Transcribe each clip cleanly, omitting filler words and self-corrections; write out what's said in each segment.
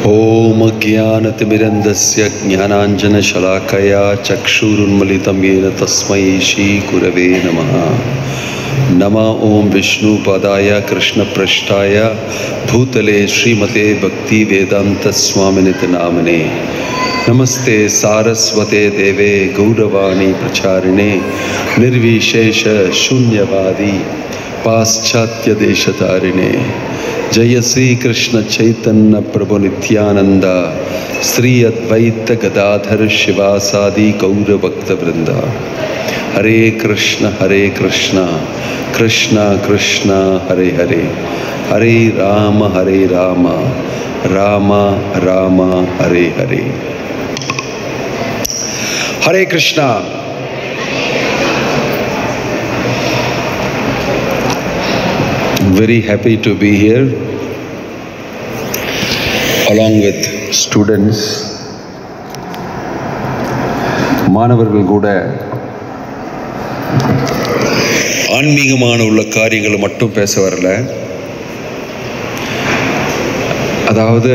ओम ज्ञानतिमिरन्दस्य ज्ञानाञ्जनशलाकया चक्षुरुन्मिलितं येन तस्मै श्रीगुरवे नमः। नमः ओं विष्णुपादाय कृष्णपृष्ठाय भूतले श्रीमते भक्तिवेदान्तस्वामिनिति नामिने। नमस्ते सारस्वते देवे गौरवाणी प्रचारिणे निर्विशेष शून्यवादी पाश्चात्य देशतारिणे। जय श्री कृष्ण चैतन्य प्रभु नित्यानंद श्री अद्वैत गदाधर शिवासादि गौर भक्त वृंद। हरे कृष्ण कृष्ण कृष्ण हरे हरे, हरे राम राम राम हरे हरे। हरे Krishna. Very happy to be here along with students. மாணவர்கள் கூட ஆன்மீகமான உள்ள காரியங்களை மட்டும் பேச வரல. அதாவது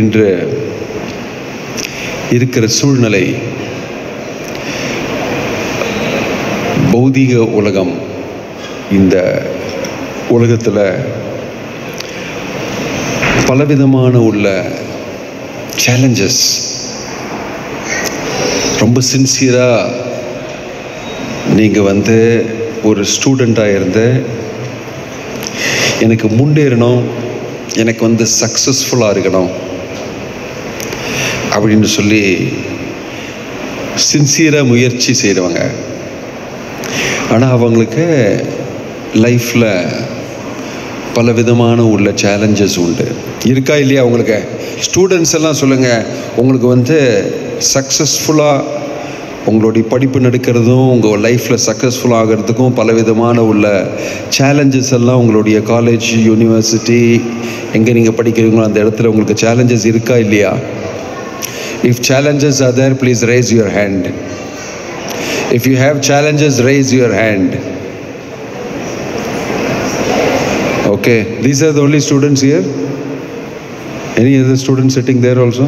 இன்று இருக்கிற சூழ்நிலை, பௌதீக உலகம், இந்த உலகத்தில் பலவிதமான உள்ள சேலஞ்சஸ், ரொம்ப சின்சியராக நீங்கள் ஒரு ஸ்டூடெண்ட்டாக இருந்து எனக்கு முன்னேறணும், எனக்கு சக்ஸஸ்ஃபுல்லாக இருக்கணும் அப்படின்னு சொல்லி சின்சியராக முயற்சி செய்கிறவங்க. ஆனால் அவங்களுக்கு லைஃப்பில் பல விதமான உள்ள சேலஞ்சஸ் உண்டு. இருக்கா இல்லையா? உங்களுக்கு ஸ்டூடெண்ட்ஸ் எல்லாம் சொல்லுங்கள், உங்களுக்கு சக்ஸஸ்ஃபுல்லாக உங்களுடைய படிப்பு நடக்கிறதும் உங்கள் லைஃப்பில் சக்ஸஸ்ஃபுல் ஆகிறதுக்கும் பல விதமான உள்ள சேலஞ்சஸ் எல்லாம் உங்களுடைய காலேஜ், யூனிவர்சிட்டி, எங்கே நீங்கள் படிக்கிறீங்களோ அந்த இடத்துல உங்களுக்கு சேலஞ்சஸ் இருக்கா இல்லையா? If challenges are there, please raise your hand. If you have challenges, raise your hand. Okay, these are the only students here. Any other students sitting there also?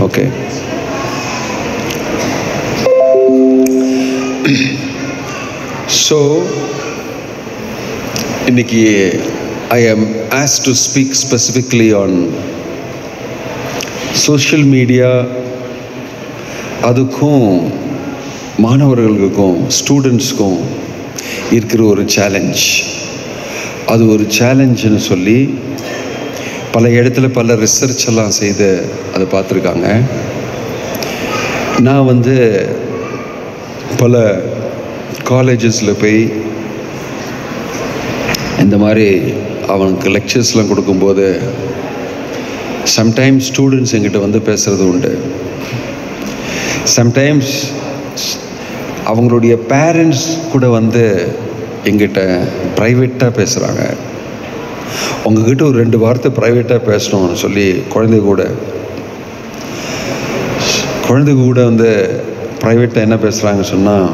Okay. So, இன்னைக்கு I am asked to speak specifically on social media. அதுக்கும் மாணவர்களுக்கும் ஸ்டூடெண்ட்ஸுக்கும் இருக்கிற ஒரு challenge. அது ஒரு சேலஞ்சுன்னு சொல்லி பல இடத்துல பல ரிசர்ச் எல்லாம் செய்து அதை பார்த்துருக்காங்க. நான் பல காலேஜஸில் போய் இந்த மாதிரி அவனுக்கு லெக்சர்ஸ்லாம் கொடுக்கும்போது சம்டைம்ஸ் ஸ்டூடெண்ட்ஸ் எங்கிட்ட பேசுகிறது உண்டு. சம்டைம்ஸ் அவங்களுடைய பேரண்ட்ஸ் கூட எங்கிட்ட ப்ரைவேட்டாக பேசுகிறாங்க. உங்ககிட்ட ஒரு 2 வார்த்தை ப்ரைவேட்டாக பேசணும்னு சொல்லி குழந்தை கூட ப்ரைவேட்டாக என்ன பேசுகிறாங்கன்னு சொன்னால்,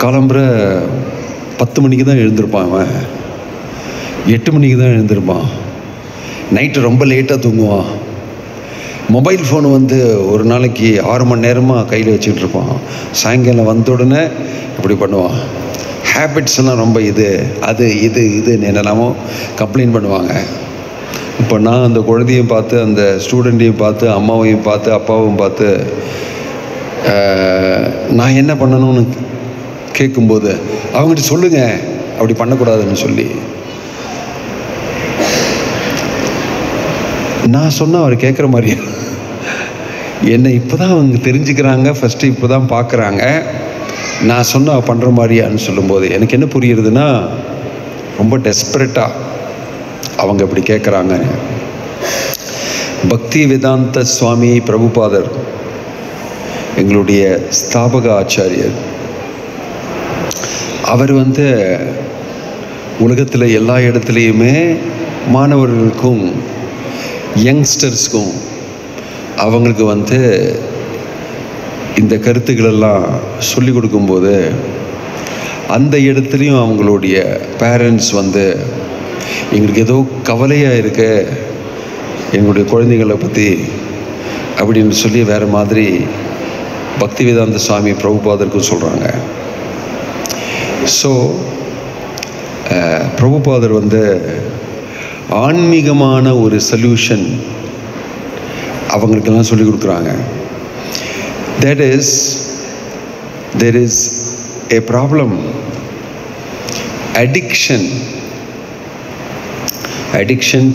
காலம்புற 10 மணிக்கு தான் எழுந்திருப்பான், அவன் 8 மணிக்கு தான் எழுந்திருப்பான், நைட்டு ரொம்ப லேட்டாக தூங்குவான், மொபைல் ஃபோன் ஒரு நாளைக்கு 6 மணி நேரமாக கையில் வச்சுக்கிட்டு இருப்பான், சாயங்காலம் வந்த உடனே இப்படி பண்ணுவான், ஹேபிட்ஸ் எல்லாம் ரொம்ப இதுன்னு என்னெல்லாமோ கம்ப்ளைண்ட் பண்ணுவாங்க. இப்போ நான் அந்த குழந்தையும் பார்த்து, அந்த ஸ்டூடெண்ட்டையும் பார்த்து, அம்மாவையும் பார்த்து, அப்பாவையும் பார்த்து நான் என்ன பண்ணணும்னு கேட்கும்போது அவங்ககிட்ட சொல்லுங்கள் அப்படி பண்ணக்கூடாதுன்னு சொல்லி நான் சொன்னால் அவர் கேட்குற மாதிரியா? என்னை இப்போ தான் அவங்க தெரிஞ்சுக்கிறாங்க, ஃபஸ்ட்டு இப்போ தான் பார்க்குறாங்க, நான் சொன்னால் பண்ணுற மாதிரியான்னு சொல்லும்போது எனக்கு என்ன புரியுறதுன்னா, ரொம்ப டெஸ்பரேட்டாக அவங்க இப்படி கேட்குறாங்க. பக்தி வேதாந்த சுவாமி பிரபுபாதர், எங்களுடைய ஸ்தாபக ஆச்சாரியர், அவர் உலகத்தில் எல்லா இடத்துலையுமே மாணவர்களுக்கும் யங்ஸ்டர்ஸ்க்கும் அவங்களுக்கு இந்த கருத்துக்களெல்லாம் சொல்லி கொடுக்கும்போது அந்த இடத்துலையும் அவங்களுடைய பேரண்ட்ஸ் வந்து எங்களுக்கு ஏதோ கவலையாக இருக்க எங்களுடைய குழந்தைகளை பற்றி அப்படின்னு சொல்லி வேறு மாதிரி பக்திவேதாந்த சுவாமி பிரபுபாதருக்கும் சொல்கிறாங்க. ஸோ பிரபுபாதர் வந்து ஆன்மீகமான ஒரு சொல்யூஷன் அவங்களுக்கெல்லாம் சொல்லி கொடுக்குறாங்க. That is, there is a problem. Addiction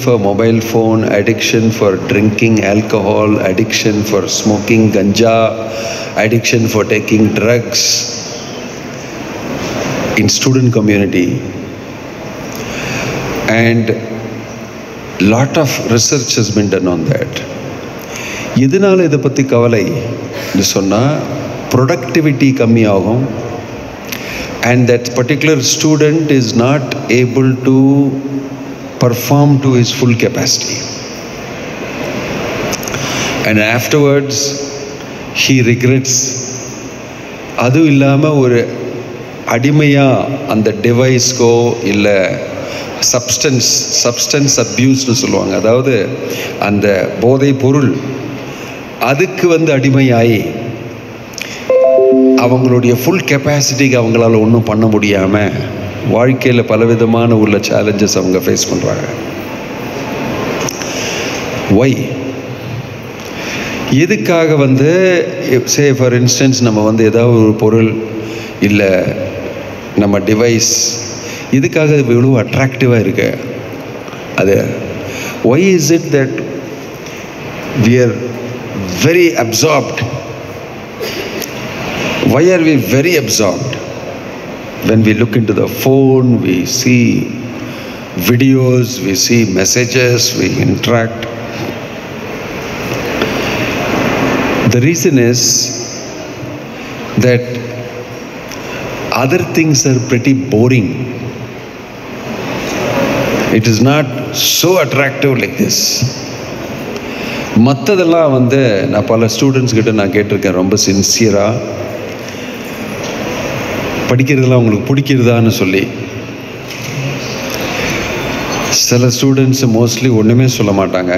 for mobile phone, addiction for drinking alcohol, addiction for smoking ganja, addiction for taking drugs in student community. And lot of research has been done on that. எதனால இதை பற்றி கவலை சொன்னால் productivity கம்மியாகும். And that particular student is not able to perform to his full capacity. And afterwards he regrets. அதுவும் இல்லாமல் ஒரு அடிமையாக அந்த டிவைஸ்க்கோ இல்லை சப்ஸ்டன்ஸ் அப்யூஸ்னு சொல்லுவாங்க, அதாவது அந்த போதை பொருள் அதுக்கு வந்து அடிமையாகி அவங்களுடைய ஃபுல் கெப்பாசிட்டிக்கு அவங்களால ஒன்றும் பண்ண முடியாமல் வாழ்க்கையில் பலவிதமான உள்ள சேலஞ்சஸ் அவங்க ஃபேஸ் பண்ணுறாங்க. ஒய் எதுக்காக வந்து சே ஃபார் இன்ஸ்டன்ஸ் நம்ம வந்து ஏதாவது ஒரு பொருள் இல்லை நம்ம டிவைஸ் இதுக்காக இவ்வளோ அட்ராக்டிவாக இருக்கு? அது why is it that we are very absorbed? Why are we very absorbed? When we look into the phone, we see videos, we see messages, we interact. The reason is that other things are pretty boring. It is not so attractive like this. மற்றதெல்லாம் வந்து நான் பல students கிட்ட நான் கேட்டிருக்கேன், ரொம்ப சின்சியராக படிக்கிறதுலாம் உங்களுக்கு பிடிக்கிறதான்னு சொல்லி. சில ஸ்டூடெண்ட்ஸ் மோஸ்ட்லி ஒன்றுமே சொல்ல மாட்டாங்க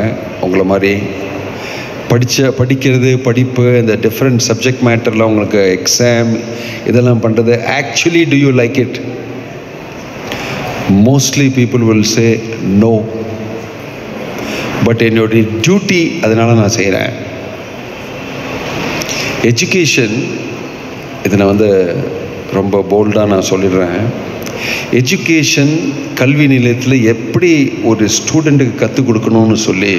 உங்களை மாதிரி. படிப்பு இந்த டிஃப்ரெண்ட் சப்ஜெக்ட் மேட்டரில் உங்களுக்கு எக்ஸாம் இதெல்லாம் பண்ணுறது actually do you like it? Mostly people will say no. But என்னுடைய டியூட்டி அதனால் நான் செய்கிறேன். எஜுகேஷன் இதை நான் வந்து ரொம்ப போல்டாக நான் சொல்லிடுறேன். எஜுகேஷன் கல்வி நிலையத்தில் எப்படி ஒரு ஸ்டூடெண்ட்டுக்கு கற்றுக் கொடுக்கணும்னு சொல்லி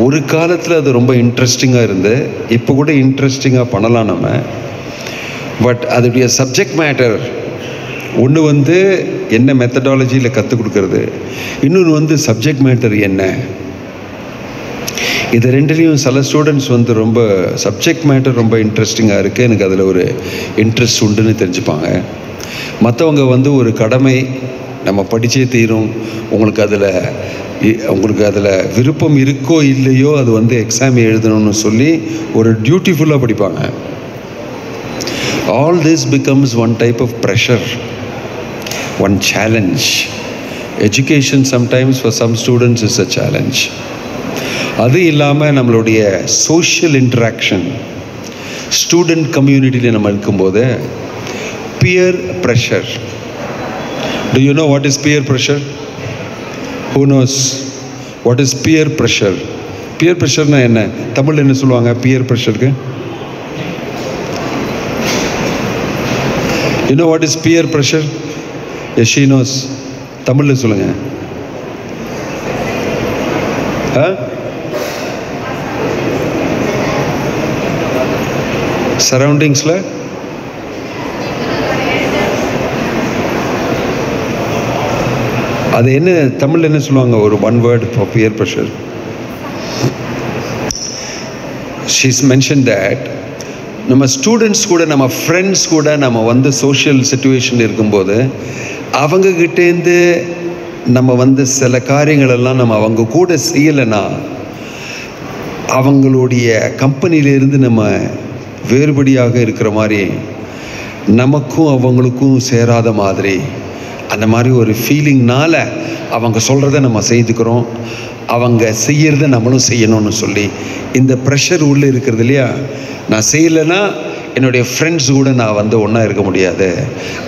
ஒரு காலத்தில் அது ரொம்ப இன்ட்ரெஸ்டிங்காக இருந்து இப்போ கூட இன்ட்ரெஸ்டிங்காக பண்ணலாம் நம்ம. பட் அதோடைய சப்ஜெக்ட் மேட்டர் ஒன்று வந்து என்ன மெத்தடாலஜியில் கற்றுக் கொடுக்கறது, இன்னொன்று வந்து சப்ஜெக்ட் மேட்டர் என்ன. இது ரெண்டுலேயும் சில ஸ்டூடெண்ட்ஸ் வந்து ரொம்ப சப்ஜெக்ட் மேட்டர் ரொம்ப இன்ட்ரெஸ்டிங்காக இருக்குது, எனக்கு அதில் ஒரு இன்ட்ரெஸ்ட் உண்டுன்னு தெரிஞ்சுப்பாங்க. மற்றவங்க வந்து ஒரு கடமை, நம்ம படித்தே தீரும், உங்களுக்கு அதில் விருப்பம் இருக்கோ இல்லையோ அது வந்து எக்ஸாம் எழுதணும்னு சொல்லி ஒரு டியூட்டிஃபுல்லாக படிப்பாங்க. All this becomes one type of pressure, one challenge. Education sometimes for some students is a challenge. அது இல்லாமல் நம்மளுடைய சோஷியல் இன்ட்ராக்ஷன் ஸ்டூடெண்ட் கம்யூனிட்டியில் நம்ம இருக்கும்போது peer pressure. Do you know what is peer pressure? Who knows what is peer pressure? Peer ப்ரெஷர்னா என்ன? தமிழில் என்ன சொல்லுவாங்க பியர் ப்ரெஷருக்கு? You know what is peer pressure? Yes she knows. தமிழில் சொல்லுங்கள். சரௌண்டிங்ஸில் அது என்ன தமிழில் என்ன சொல்லுவாங்க? ஒரு one word for peer pressure. She's mention that நம்ம ஸ்டூடெண்ட்ஸ் கூட நம்ம ஃப்ரெண்ட்ஸ் கூட நம்ம வந்து சோஷியல் சிச்சுவேஷன் இருக்கும்போது அவங்கக்கிட்டேருந்து நம்ம வந்து சில காரியங்களெல்லாம் நம்ம அவங்க கூட செய்யலைன்னா அவங்களுடைய கம்பெனியிலேருந்து நம்ம வேறுபடியாக இருக்கிற மாதிரி நமக்கும் அவங்களுக்கும் சேராத மாதிரி அந்த மாதிரி ஒரு ஃபீலிங்னால அவங்க சொல்கிறத நம்ம செய்துக்கிறோம், அவங்க செய்கிறத நம்மளும் செய்யணும்னு சொல்லி இந்த ப்ரெஷர் உள்ளே இருக்கிறது இல்லையா. நான் செய்யலைன்னா என்னுடைய ஃப்ரெண்ட்ஸ் கூட நான் ஒன்றா இருக்க முடியாது,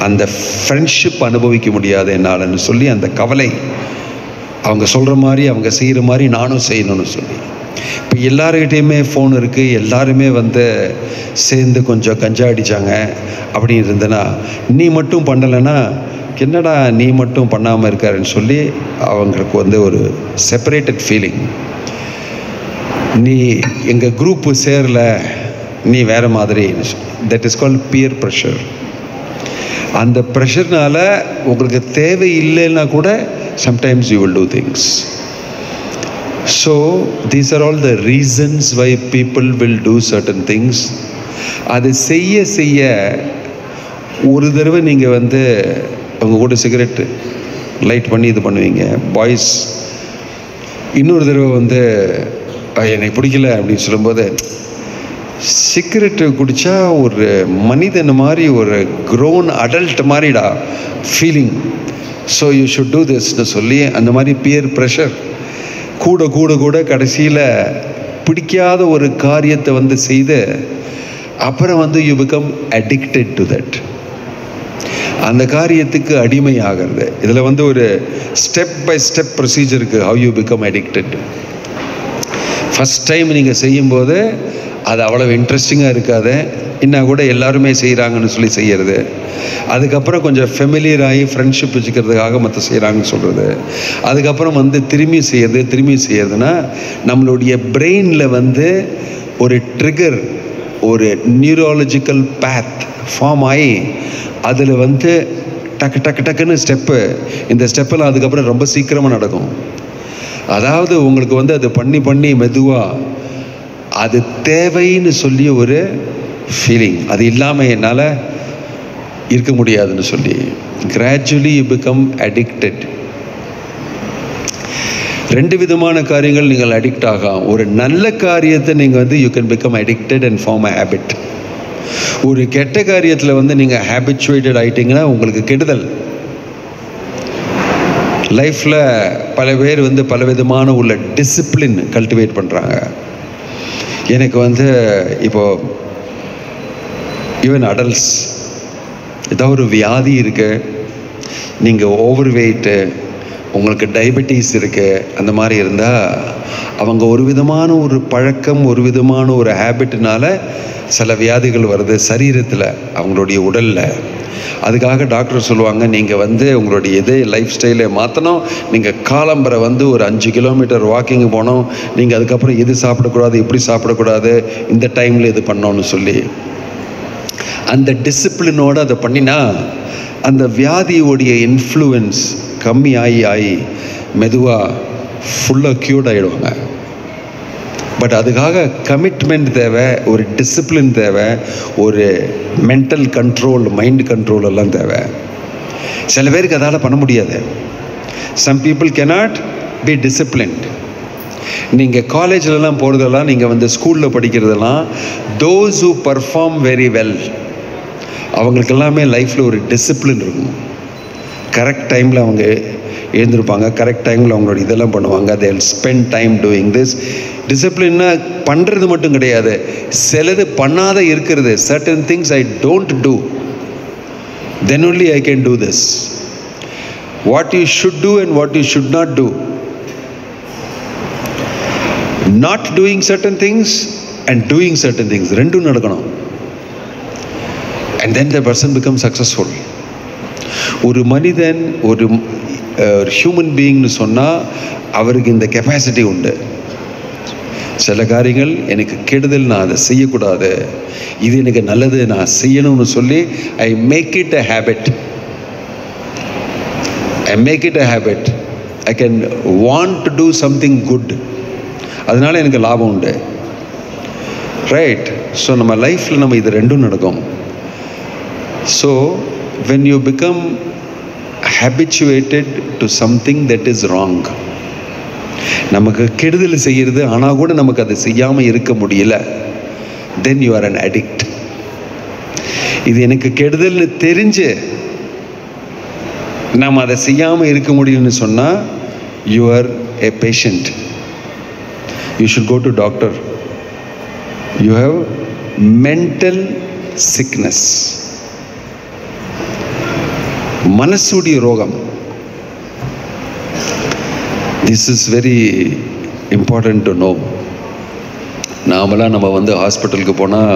அந்த ஃப்ரெண்ட்ஷிப் அனுபவிக்க முடியாது என்னால்னு சொல்லி அந்த கவலை, அவங்க சொல்கிற மாதிரி அவங்க செய்கிற மாதிரி நானும் செய்யணும்னு சொல்லி. இப்போ எல்லாருக்கிட்டேயுமே ஃபோன் இருக்குது, எல்லாருமே சேர்ந்து கொஞ்சம் கஞ்சா அடித்தாங்க அப்படின்னு இருந்தேன்னா, நீ மட்டும் பண்ணலைன்னா என்னடா நீ மட்டும் பண்ணாமல் இருக்காருன்னு சொல்லி அவங்களுக்கு ஒரு செப்பரேட்டட் ஃபீலிங். நீ எங்கள் குரூப்பு சேரல, நீ வேறு மாதிரி, that is called peer pressure. அந்த ப்ரெஷர்னால உங்களுக்கு தேவை இல்லைன்னா கூட sometimes you will do things. So these are all the reasons why people will do certain things. அது செய்ய செய்ய ஒரு தடவை நீங்கள் அவங்க கூட சிகரெட் லைட் பண்ணி இது பண்ணுவீங்க பாய்ஸ், இன்னொரு தடவை என்னை பிடிக்கல அப்படின்னு சொல்லும்போது சிகரெட்டு குடித்தா ஒரு மனிதன் மாதிரி ஒரு க்ரோன் அடல்ட் மாதிரிடா feeling, so you should do திஸ்ன்னு சொல்லி அந்த மாதிரி பியர் ப்ரெஷர் கூட கூட கூட கடைசியில் பிடிக்காத ஒரு காரியத்தை செய்து அப்புறம் you become addicted to that, அந்த காரியத்துக்கு அடிமை ஆகிறது. இதில் ஒரு ஸ்டெப் பை ஸ்டெப் ப்ரொசீஜர் இருக்குது, how you become addicted. First time நீங்கள் செய்யும்போது அது அவ்வளோ இன்ட்ரெஸ்டிங்காக இருக்காது, இன்னும் கூட எல்லாருமே செய்கிறாங்கன்னு சொல்லி செய்கிறது. அதுக்கப்புறம் கொஞ்சம் ஃபெமிலியர் ஆகி ஃப்ரெண்ட்ஷிப் வச்சுக்கிறதுக்காக மற்ற செய்கிறாங்கன்னு சொல்கிறது. அதுக்கப்புறம் திரும்பி செய்யறதுன்னா நம்மளுடைய பிரெயினில் ஒரு ட்ரிகர், ஒரு நியூராலஜிக்கல் பேத் ஃபார்ம் ஆகி அதில் டக்கு டக்கு டக்குன்னு ஸ்டெப்பு, இந்த ஸ்டெப்பெல்லாம் அதுக்கப்புறம் ரொம்ப சீக்கிரமாக நடக்கும். அதாவது உங்களுக்கு அது பண்ணி பண்ணி மெதுவாக அது தேவைன்னு சொல்லி ஒரு ஃபீலிங், அது இல்லாமல் என்னால் இருக்க முடியாதுன்னு சொல்லி கிராஜுவலி யூ பிகம் அடிக்டட். ரெண்டு விதமான காரியங்கள் நீங்கள் அடிக்ட் ஆகலாம். ஒரு நல்ல காரியத்தை நீங்கள் you can become addicted and form a habit. ஒரு கெட்ட காரியத்தில் நீங்கள் ஹேபிச்சுவேட்டட் ஆகிட்டீங்கன்னா உங்களுக்கு கெடுதல். லைஃப்பில் பல பேர் பல விதமான உள்ள டிசிப்ளின் கல்டிவேட் பண்ணுறாங்க. எனக்கு இப்போது ஈவன் அடல்ட்ஸ் ஏதாவது ஒரு வியாதி இருக்குது, நீங்கள் ஓவர் வெயிட்டு, உங்களுக்கு டயபெட்டிஸ் இருக்குது, அந்த மாதிரி இருந்தால் அவங்க ஒரு விதமான ஒரு பழக்கம், ஒரு விதமான ஒரு ஹேபிட்னால சில வியாதிகள் வருது சரீரத்தில், அவங்களுடைய உடலில். அதுக்காக டாக்டர் சொல்லுவாங்க, நீங்கள் உங்களுடைய இதே லைஃப் ஸ்டைலை மாற்றணும், நீங்கள் காலம்பரை ஒரு 5 கிலோமீட்டர் வாக்கிங் போகணும், நீங்கள் அதுக்கப்புறம் எது சாப்பிடக்கூடாது, எப்படி சாப்பிடக்கூடாது, இந்த டைமில் இது பண்ணோன்னு சொல்லி அந்த டிசிப்ளினோடு அதை பண்ணினா அந்த வியாதியோடைய இன்ஃப்ளூயன்ஸ் கம்மி ஆகி மெதுவாக ஃபுல்லாக க்யூர்ட் ஆகிடுவாங்க. பட் அதுக்காக கமிட்மெண்ட் தேவை, ஒரு டிசிப்ளின் தேவை, ஒரு மென்டல் கண்ட்ரோல், மைண்ட் கண்ட்ரோல் எல்லாம் தேவை. சில பேருக்கு அதால் பண்ண முடியாது. Some people cannot be disciplined. நீங்கள் காலேஜ்லலாம் போகிறதெல்லாம், நீங்கள் ஸ்கூலில் படிக்கிறதெல்லாம், those who perform very well அவங்களுக்கு எல்லாமே லைஃப்பில் ஒரு டிசிப்ளின் இருக்கும். கரெக்ட் டைமில் அவங்க எழுந்திருப்பாங்க, கரெக்ட் டைமில் அவங்களோட இதெல்லாம் பண்ணுவாங்க. they will spend time doing this. டிசிப்ளின்னா பண்ணுறது மட்டும் கிடையாது, சிலது பண்ணாத இருக்கிறது. certain things I don't do, then only I can do this. What you should do and what you should not do. Not doing certain things and doing certain things, ரெண்டும் நடக்கணும். And then the person becomes successful. ஒரு மனிதன், ஒரு human பீயிங்னு சொன்னால் அவருக்கு இந்த capacity உண்டு. சில காரியங்கள் எனக்கு கெடுதல், நான் அதை செய்யக்கூடாது, இது எனக்கு நல்லது, நான் செய்யணும்னு சொல்லி I make it a habit. I can want to do something good, அதனால எனக்கு லாபம் உண்டு. ரைட்? ஸோ நம்ம லைஃப்பில் நம்ம இது ரெண்டும் நடக்கும். So when you become habituated to something that is wrong, நமக்கு கெடுதல் செய்கிறது ஆனால் கூட நமக்கு அதை செய்யாமல் இருக்க முடியல, then you are an addict. இது எனக்கு கெடுதல்னு தெரிஞ்சு நாம் அதை செய்யாமல் இருக்க முடியும்னு சொன்னால் you are a patient. You should go to doctor. You have mental sickness. மனசுடைய ரோகம். This is very important to know. நாமெல்லாம் நம்ம வந்து ஹாஸ்பிட்டலுக்கு போனால்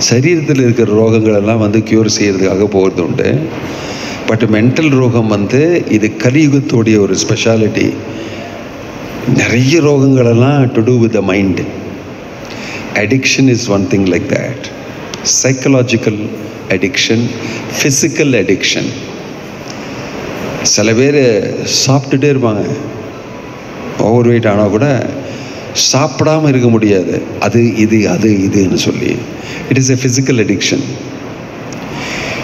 சரீரத்தில் இருக்கிற ரோகங்கள் எல்லாம் வந்து க்யூர் செய்கிறதுக்காக போகிறது உண்டு. பட் மென்டல் ரோகம் வந்து இது கலியுகத்துடைய ஒரு ஸ்பெஷாலிட்டி. நிறைய ரோகங்களெல்லாம் to do with the mind. Addiction is one thing like that. Psychological addiction, physical addiction. சில பேர் சாப்பிட்டுட்டே இருப்பாங்க, ஓவர் வெயிட் ஆனால் கூட சாப்பிடாமல் இருக்க முடியாது. அது இதுன்னு சொல்லி it is a physical addiction.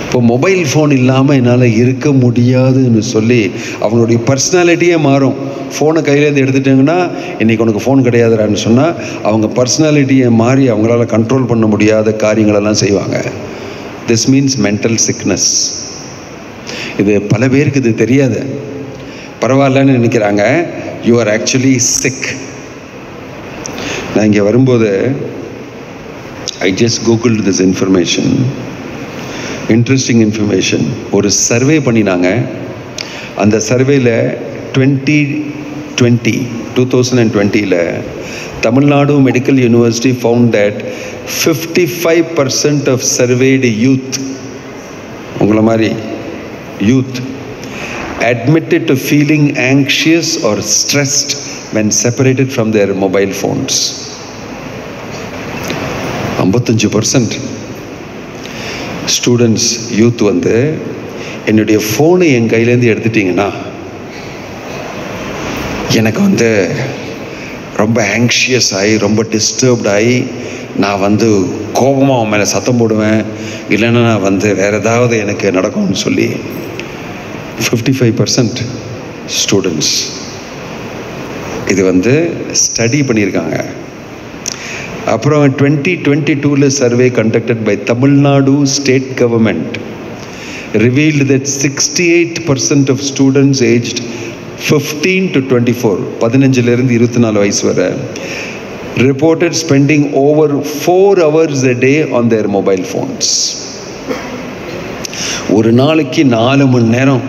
இப்போ மொபைல் ஃபோன் இல்லாமல் என்னால் இருக்க முடியாதுன்னு சொல்லி அவங்களுடைய பர்சனாலிட்டியே மாறும். ஃபோனை கையிலேருந்து எடுத்துட்டாங்கன்னா இன்றைக்கி உனக்கு ஃபோன் கிடையாதுடான்னு சொன்னால் அவங்க பர்சனாலிட்டியை மாறி அவங்களால கண்ட்ரோல் பண்ண முடியாத காரியங்களெல்லாம் செய்வாங்க. This means mental sickness. இது பல பேருக்கு இது தெரியாது, பரவாயில்லன்னு நினைக்கிறாங்க. You are actually sick. நான் இங்கே வரும்போது I just கூகுள்டு this information. Interesting information. ஒரு சர்வே பண்ணினாங்க. அந்த சர்வேல 2020 Tamil Nadu medical university found that 55% of சர்வேடு youth, உங்களை மாதிரி youth, admitted to feeling anxious or stressed when separated from their mobile phones. 55% students, youth வந்து என்னுடைய ஃபோனை என் கையிலேருந்து எடுத்துட்டிங்கன்னா எனக்கு வந்து ரொம்ப ஆங்ஷியஸ் ஆகி ரொம்ப டிஸ்டர்ப்ட் ஆகி நான் வந்து கோபமாக அவன் மேலே சத்தம் போடுவேன், இல்லைன்னா நான் வந்து வேறு ஏதாவது எனக்கு நடக்கும்னு சொல்லி 55% ஸ்டூடெண்ட்ஸ் இது வந்து ஸ்டடி பண்ணியிருக்காங்க. அப்புறம் 2022 survey conducted by Tamil Nadu state government revealed that 68% of students aged 15 to 24, 15லிருந்து 24 வயசு வரை, reported spending over 4 hours a day on their mobile phones. ஒரு நாளைக்கு 4 மணி நேரம்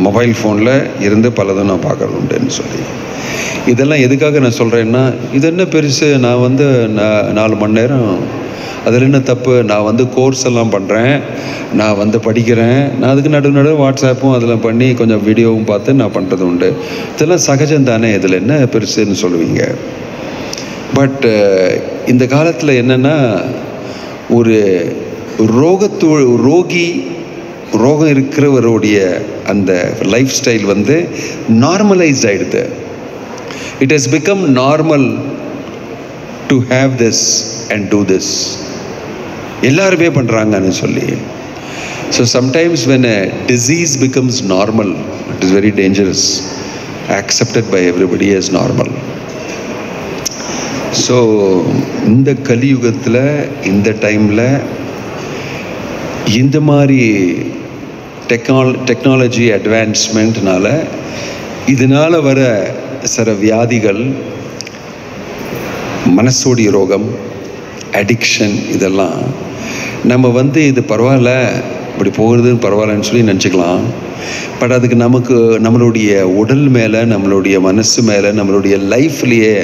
மொபைல் ஃபோனில் இருந்து பலதும் நான் பார்க்குறது உண்டுன்னு சொல்லி. இதெல்லாம் எதுக்காக நான் சொல்கிறேன்னா, இது என்ன பெருசு, நான் வந்து 4 மணி நேரம், அதில் என்ன தப்பு, நான் வந்து கோர்ஸ் எல்லாம் பண்ணுறேன், நான் வந்து படிக்கிறேன், நான் அதுக்கு நடுவு வாட்ஸ்அப்பும் அதில் பண்ணி கொஞ்சம் வீடியோவும் பார்த்து நான் பண்ணுறது உண்டு, இதெல்லாம் சகஜம் தானே, இதில் என்ன பெருசுன்னு சொல்லுவீங்க. பட் இந்த காலத்தில் என்னென்னா, ஒரு ரோகம் இருக்கிறவருடைய அந்த லைஃப் ஸ்டைல் வந்து நார்மலைஸ்ட் ஆகிடுது. It has become normal to have this and do this. எல்லாருமே பண்ணுறாங்கன்னு சொல்லி. So sometimes when a disease becomes normal, it is very dangerous, accepted by everybody as normal. So இந்த கலியுகத்தில் இந்த டைமில் இந்த மாதிரி டெக்னாலஜி அட்வான்ஸ்மெண்ட்னால இதனால் வர சில வியாதிகள், மனசோடைய ரோகம், அடிக்ஷன், இதெல்லாம் நம்ம வந்து இது பரவாயில்ல, இப்படி போகிறது பரவாயில்லன்னு சொல்லி நினச்சிக்கலாம். பட் அதுக்கு நம்மளுடைய உடல் மேலே, நம்மளுடைய மனசு மேலே, நம்மளுடைய லைஃப்லேயே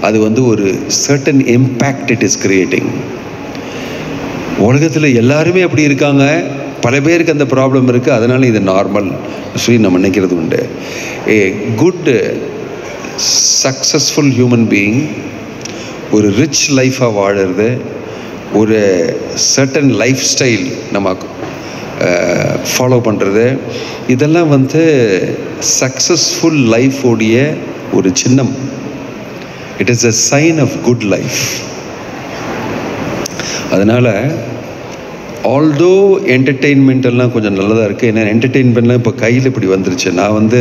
அது வந்து ஒரு certain impact it is creating. உலகத்தில் எல்லாருமே அப்படி இருக்காங்க, பல பேருக்கு அந்த ப்ராப்ளம் இருக்குது, அதனால் இது நார்மல் சொல்லி நம்ம நினைக்கிறது உண்டு. A good successful human being ஒரு ரிச் லைஃபாக வாழறது, ஒரு சர்டன் லைஃப் ஸ்டைல் நம்ம ஃபாலோ பண்ணுறது, இதெல்லாம் வந்து சக்ஸஸ்ஃபுல் லைஃபோடைய ஒரு சின்னம். It is a sign of good life. அதனால் ஆல்தோ என்டர்டெயின்மெண்ட் எல்லாம் கொஞ்சம் நல்லதாக இருக்குது. ஏன்னா என்டர்டெயின்மெண்ட்லாம் இப்போ கையில் இப்படி வந்துருச்சு. நான் வந்து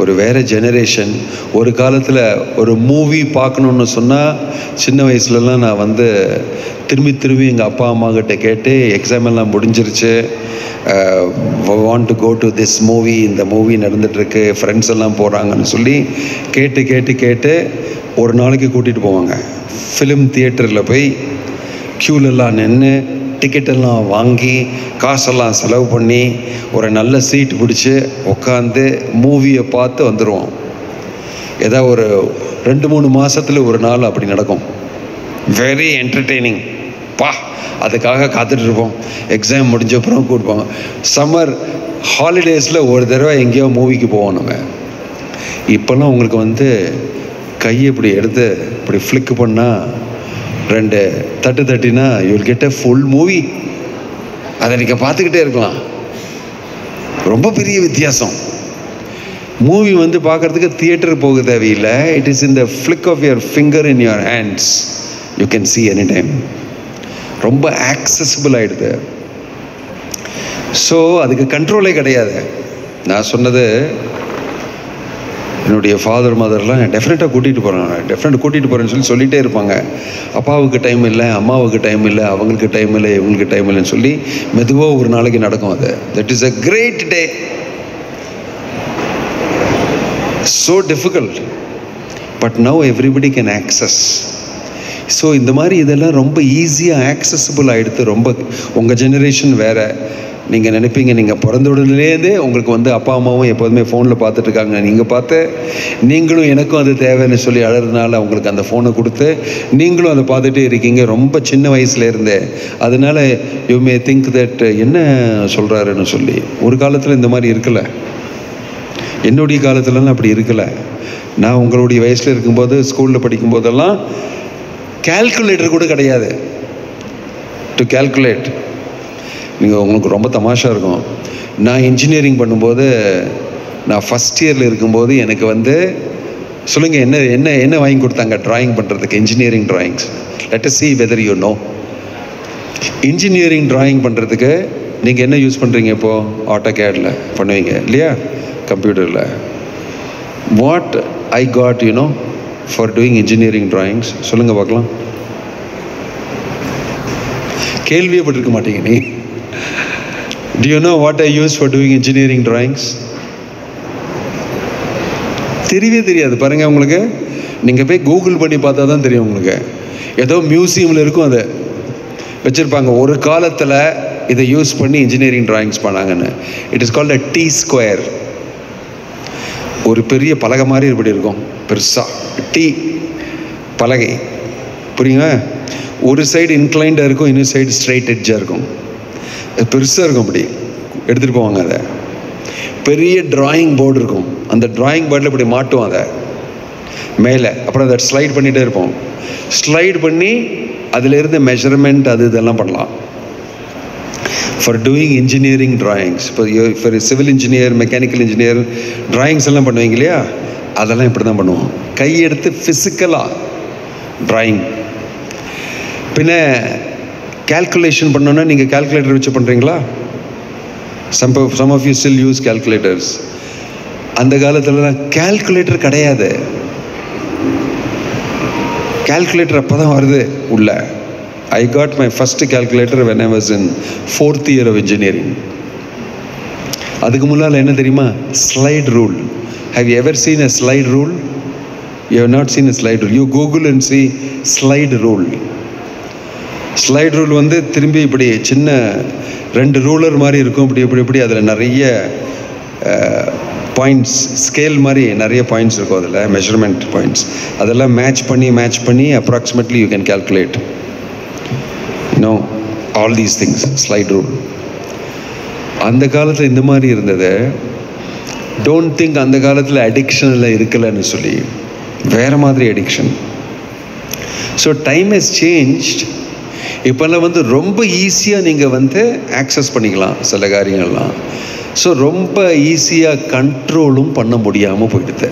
ஒரு வேறு ஜெனரேஷன். ஒரு காலத்தில் ஒரு மூவி பார்க்கணுன்னு சொன்னால் சின்ன வயசுலலாம் நான் வந்து திரும்பி எங்கள் அப்பா அம்மா கிட்ட கேட்டு எக்ஸாம் எல்லாம் முடிஞ்சிருச்சு, want to go to this movie, இந்த மூவி நடந்துகிட்ருக்கு, ஃப்ரெண்ட்ஸ் எல்லாம் போகிறாங்கன்னு சொல்லி கேட்டு ஒரு நாளைக்கு கூட்டிகிட்டு போவாங்க. ஃபிலிம் தியேட்டரில் போய் க்யூலெல்லாம் நின்று டிக்கெட்டெல்லாம் வாங்கி காசெல்லாம் செலவு பண்ணி ஒரு நல்ல சீட் பிடிச்சி உட்காந்து மூவியை பார்த்து வந்துடுவோம். ஏதாவது ஒரு 2-3 மாதத்தில் ஒரு நாள் அப்படி நடக்கும். வெரி என்டர்டெய்னிங் பா. அதுக்காக காத்துட்ருப்போம். எக்ஸாம் முடிஞ்சப்பறம் கூப்பிடுவாங்க. சம்மர் ஹாலிடேஸில் ஒரு தடவை எங்கேயோ மூவிக்கு போவோம் நம்ம. இப்போல்லாம் உங்களுக்கு வந்து கையை இப்படி எடுத்து இப்படி ஃப்ளிக் பண்ணால் 2 தட்டினா you will get a full movie. அதை நீங்கள் பார்த்துக்கிட்டே இருக்கலாம். ரொம்ப பெரிய வித்தியாசம். மூவி வந்து பார்க்குறதுக்கு தியேட்டர் போக தேவையில்லை. It is in the flick of your finger in your hands. You can see any time. ரொம்ப ஆக்சசிபிள் ஆகிடுது. ஸோ அதுக்கு கண்ட்ரோலே கிடையாது. நான் சொன்னது என்னுடைய ஃபாதர் மதர்லாம் டெஃபினட்டாக கூட்டிகிட்டு போகிறேன்னு சொல்லிகிட்டே இருப்பாங்க. அப்பாவுக்கு டைம் இல்லை, அம்மாவுக்கு டைம் இல்லை, அவங்களுக்கு டைம் இல்லை, இவங்களுக்கு டைம் இல்லைன்னு சொல்லி மெதுவாக ஒரு நாளைக்கு நடக்கும். அது that is a great day. So difficult, but now everybody can access. So இந்த மாதிரி இதெல்லாம் ரொம்ப ஈஸியாக ஆக்சசிபிள் ஆகிடுது. ரொம்ப உங்கள் ஜெனரேஷன் வேறு. நீங்கள் நினைப்பீங்க நீங்கள் பிறந்த உடனேருந்தே உங்களுக்கு வந்து அப்பா அம்மாவும் எப்போதுமே ஃபோனில் பார்த்துட்ருக்காங்க. நீங்கள் பார்த்து நீங்களும் எனக்கும் அது தேவைன்னு சொல்லி அழறதுனால உங்களுக்கு அந்த ஃபோனை கொடுத்து நீங்களும் அதை பார்த்துட்டே இருக்கீங்க ரொம்ப சின்ன வயசுலேருந்தே. அதனால் யூ மே திங்க் தட் என்ன சொல்கிறாருன்னு சொல்லி. ஒரு காலத்தில் இந்த மாதிரி இருக்கலை. என்னுடைய காலத்துலலாம் அப்படி இருக்கலை. நான் உங்களுடைய வயசில் இருக்கும்போது ஸ்கூலில் படிக்கும்போதெல்லாம் கால்குலேட்டர் கூட கிடையாது. டு கால்குலேட் நீங்கள் உங்களுக்கு ரொம்ப தமாஷாக இருக்கும். நான் இன்ஜினியரிங் பண்ணும்போது, நான் ஃபஸ்ட் இயரில் இருக்கும்போது எனக்கு வந்து சொல்லுங்கள் என்ன வாங்கி கொடுத்தாங்க ட்ராயிங் பண்ணுறதுக்கு? Engineering drawings. Let us see whether you know. Engineering drawing பண்ணுறதுக்கு நீங்கள் என்ன யூஸ் பண்ணுறீங்க இப்போது? AutoCADல பண்ணுவீங்க இல்லையா, கம்ப்யூட்டரில். What I got for doing engineering drawings சொல்லுங்கள் பார்க்கலாம். கேள்வியே பட்டிருக்க மாட்டீங்க நீ. Do you know what I use for doing engineering drawings? தெரியவே தெரியாது பாருங்கள் உங்களுக்கு. நீங்கள் போய் கூகுள் பண்ணி பார்த்தா தான் தெரியும் உங்களுக்கு. ஏதோ மியூசியமில் இருக்கும், அதை வச்சுருப்பாங்க. ஒரு காலத்தில் இதை யூஸ் பண்ணி இன்ஜினியரிங் ட்ராயிங்ஸ் பண்ணாங்கன்னு. It is called a T-square. ஒரு பெரிய பலகை மாதிரி இப்படி இருக்கும், பெருசாக T பலகை, புரியுங்க? ஒரு சைடு இன்க்ளைண்டாக இருக்கும், இன்னொரு சைடு ஸ்ட்ரைட் எட்ஜாக இருக்கும். பெருசாக இருக்கும். அப்படி எடுத்துகிட்டு போவாங்க. அதை பெரிய ட்ராயிங் போர்டு இருக்கும். அந்த ட்ராயிங் போர்டில் இப்படி மாட்டுவோம் அதை மேலே. அப்புறம் அதை ஸ்லைட் பண்ணிகிட்டே இருப்போம். ஸ்லைட் பண்ணி அதிலிருந்து மெஷர்மெண்ட் இதெல்லாம் பண்ணலாம். For doing engineering drawings. For civil engineer, mechanical engineer drawings எல்லாம் பண்ணுவீங்க இல்லையா, அதெல்லாம் இப்படி தான் பண்ணுவோம். கையெடுத்து ஃபிசிக்கலாக ட்ராயிங். பின்ன கால்குலேஷன் பண்ணோன்னா நீங்கள் கால்குலேட்டர் வச்சு பண்ணுறீங்களா? Some of you still use calculators. அந்த காலத்துலலாம் கால்குலேட்டர் கிடையாது. கால்குலேட்டர் அப்போ தான் வருது உள்ள. I got my first calculator when I was in 4th year of engineering. அதுக்கு முன்னால் என்ன தெரியுமா? Slide rule. Have you ever seen a slide rule? You have not seen a slide rule. You Google and see slide rule. Slide rule வந்து திரும்பி இப்படி சின்ன 2 ruler மாதிரி இருக்கும். இப்படி அதில் நிறைய பாயிண்ட்ஸ், ஸ்கேல் மாதிரி நிறைய பாயிண்ட்ஸ் இருக்கும். அதில் மெஷர்மெண்ட் பாயிண்ட்ஸ் அதெல்லாம் மேட்ச் பண்ணி approximately you can calculate all these things. Slide rule அந்த காலத்தில் இந்த மாதிரி இருந்தது. டோன்ட் திங்க் அந்த காலத்தில் அடிக்ஷனில் இருக்கலைன்னு சொல்லி. வேறு மாதிரி addiction. So time has changed. இப்போல்லாம் வந்து ரொம்ப ஈஸியாக நீங்கள் வந்து ஆக்சஸ் பண்ணிக்கலாம் சில காரியங்கள்லாம். ஸோ ரொம்ப ஈஸியாக கண்ட்ரோலும் பண்ண முடியாமல் போயிடுது.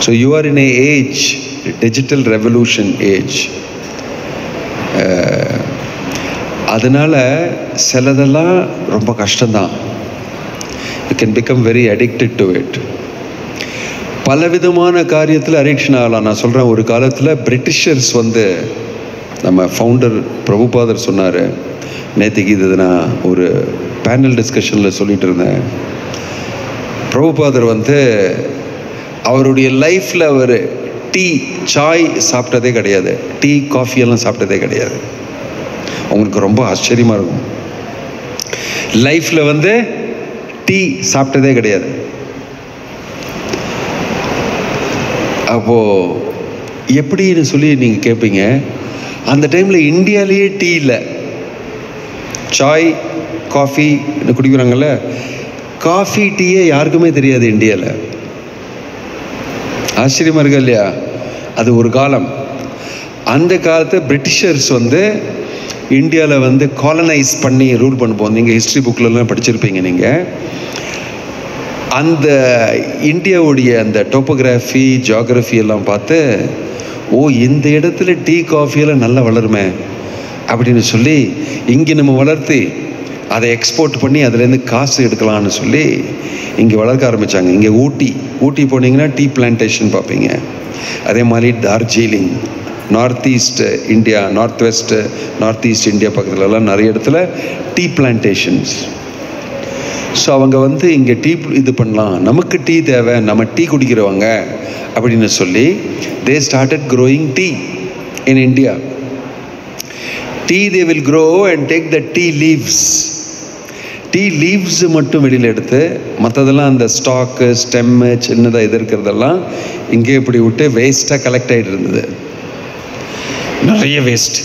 So you are in A age, digital revolution age. அதனால் சிலதெல்லாம் ரொம்ப கஷ்டம்தான். You can become very addicted to it. பலவிதமான காரியத்தில் அடிக்ஷன் ஆகலாம். நான் சொல்கிறேன், ஒரு காலத்தில் பிரிட்டிஷர்ஸ் வந்து, நம்ம ஃபவுண்டர் பிரபுபாதர் சொன்னார், நேற்றுக்கு இது நான் ஒரு பேனல் டிஸ்கஷனில் சொல்லிகிட்டு இருந்தேன். பிரபுபாதர் வந்து அவருடைய லைஃப்பில் அவர் டீ சாய் சாப்பிட்டதே கிடையாது, டீ காஃபியெல்லாம் சாப்பிட்டதே கிடையாது. அவங்களுக்கு ரொம்ப ஆச்சரியமாக இருக்கும். லைஃப்பில் வந்து டீ சாப்பிட்டதே கிடையாது. அப்போது எப்படின்னு சொல்லி நீங்கள் கேட்பீங்க. அந்த டைமில் இந்தியாவிலேயே டீ இல்லை, சாய் காஃபி குடிக்கிறாங்கல்ல, காஃபி டீயே யாருக்குமே தெரியாது இந்தியாவில். ஆச்சரியமாக இருக்கா இல்லையா? அது ஒரு காலம். அந்த காலத்தை பிரிட்டிஷர்ஸ் வந்து இந்தியாவில் வந்து காலனைஸ் பண்ணி ரூல் பண்ணுவோம். நீங்கள் ஹிஸ்ட்ரி புக்கிலலாம் படிச்சிருப்பீங்க. நீங்கள் அந்த இந்தியாவுடைய அந்த டோப்போகிராஃபி ஜியாகிரஃபி எல்லாம் பார்த்து, ஓ இந்த இடத்துல டீ காஃபியெல்லாம் நல்லா வளருமே அப்படின்னு சொல்லி இங்கே நம்ம வளர்த்து அதை எக்ஸ்போர்ட் பண்ணி அதுலேருந்து காசு எடுக்கலான்னு சொல்லி இங்கே வளர்க்க ஆரம்பித்தாங்க. இங்கே ஊட்டி போனீங்கன்னா டீ பிளான்டேஷன் பார்ப்பீங்க. அதே மாதிரி Darjeeling, north east India, north east India பக்கத்துலலாம் நிறைய இடத்துல டீ பிளான்டேஷன்ஸ். ஸோ அவங்க வந்து இங்கே டீ இது பண்ணலாம், நமக்கு டீ தேவை, நம்ம டீ குடிக்கிறவங்க அப்படின்னு சொல்லி they started growing tea in India. Tea they will grow and take the tea leaves. Tea leaves மட்டும் வெளியில் எடுத்து மற்றதெல்லாம் அந்த ஸ்டாக்கு ஸ்டெம்மு சின்னதாக இது இருக்கிறதெல்லாம் இங்கே இப்படி விட்டு வேஸ்ட்டாக கலெக்ட் ஆகிட்டு இருந்தது. நிறைய வேஸ்ட்.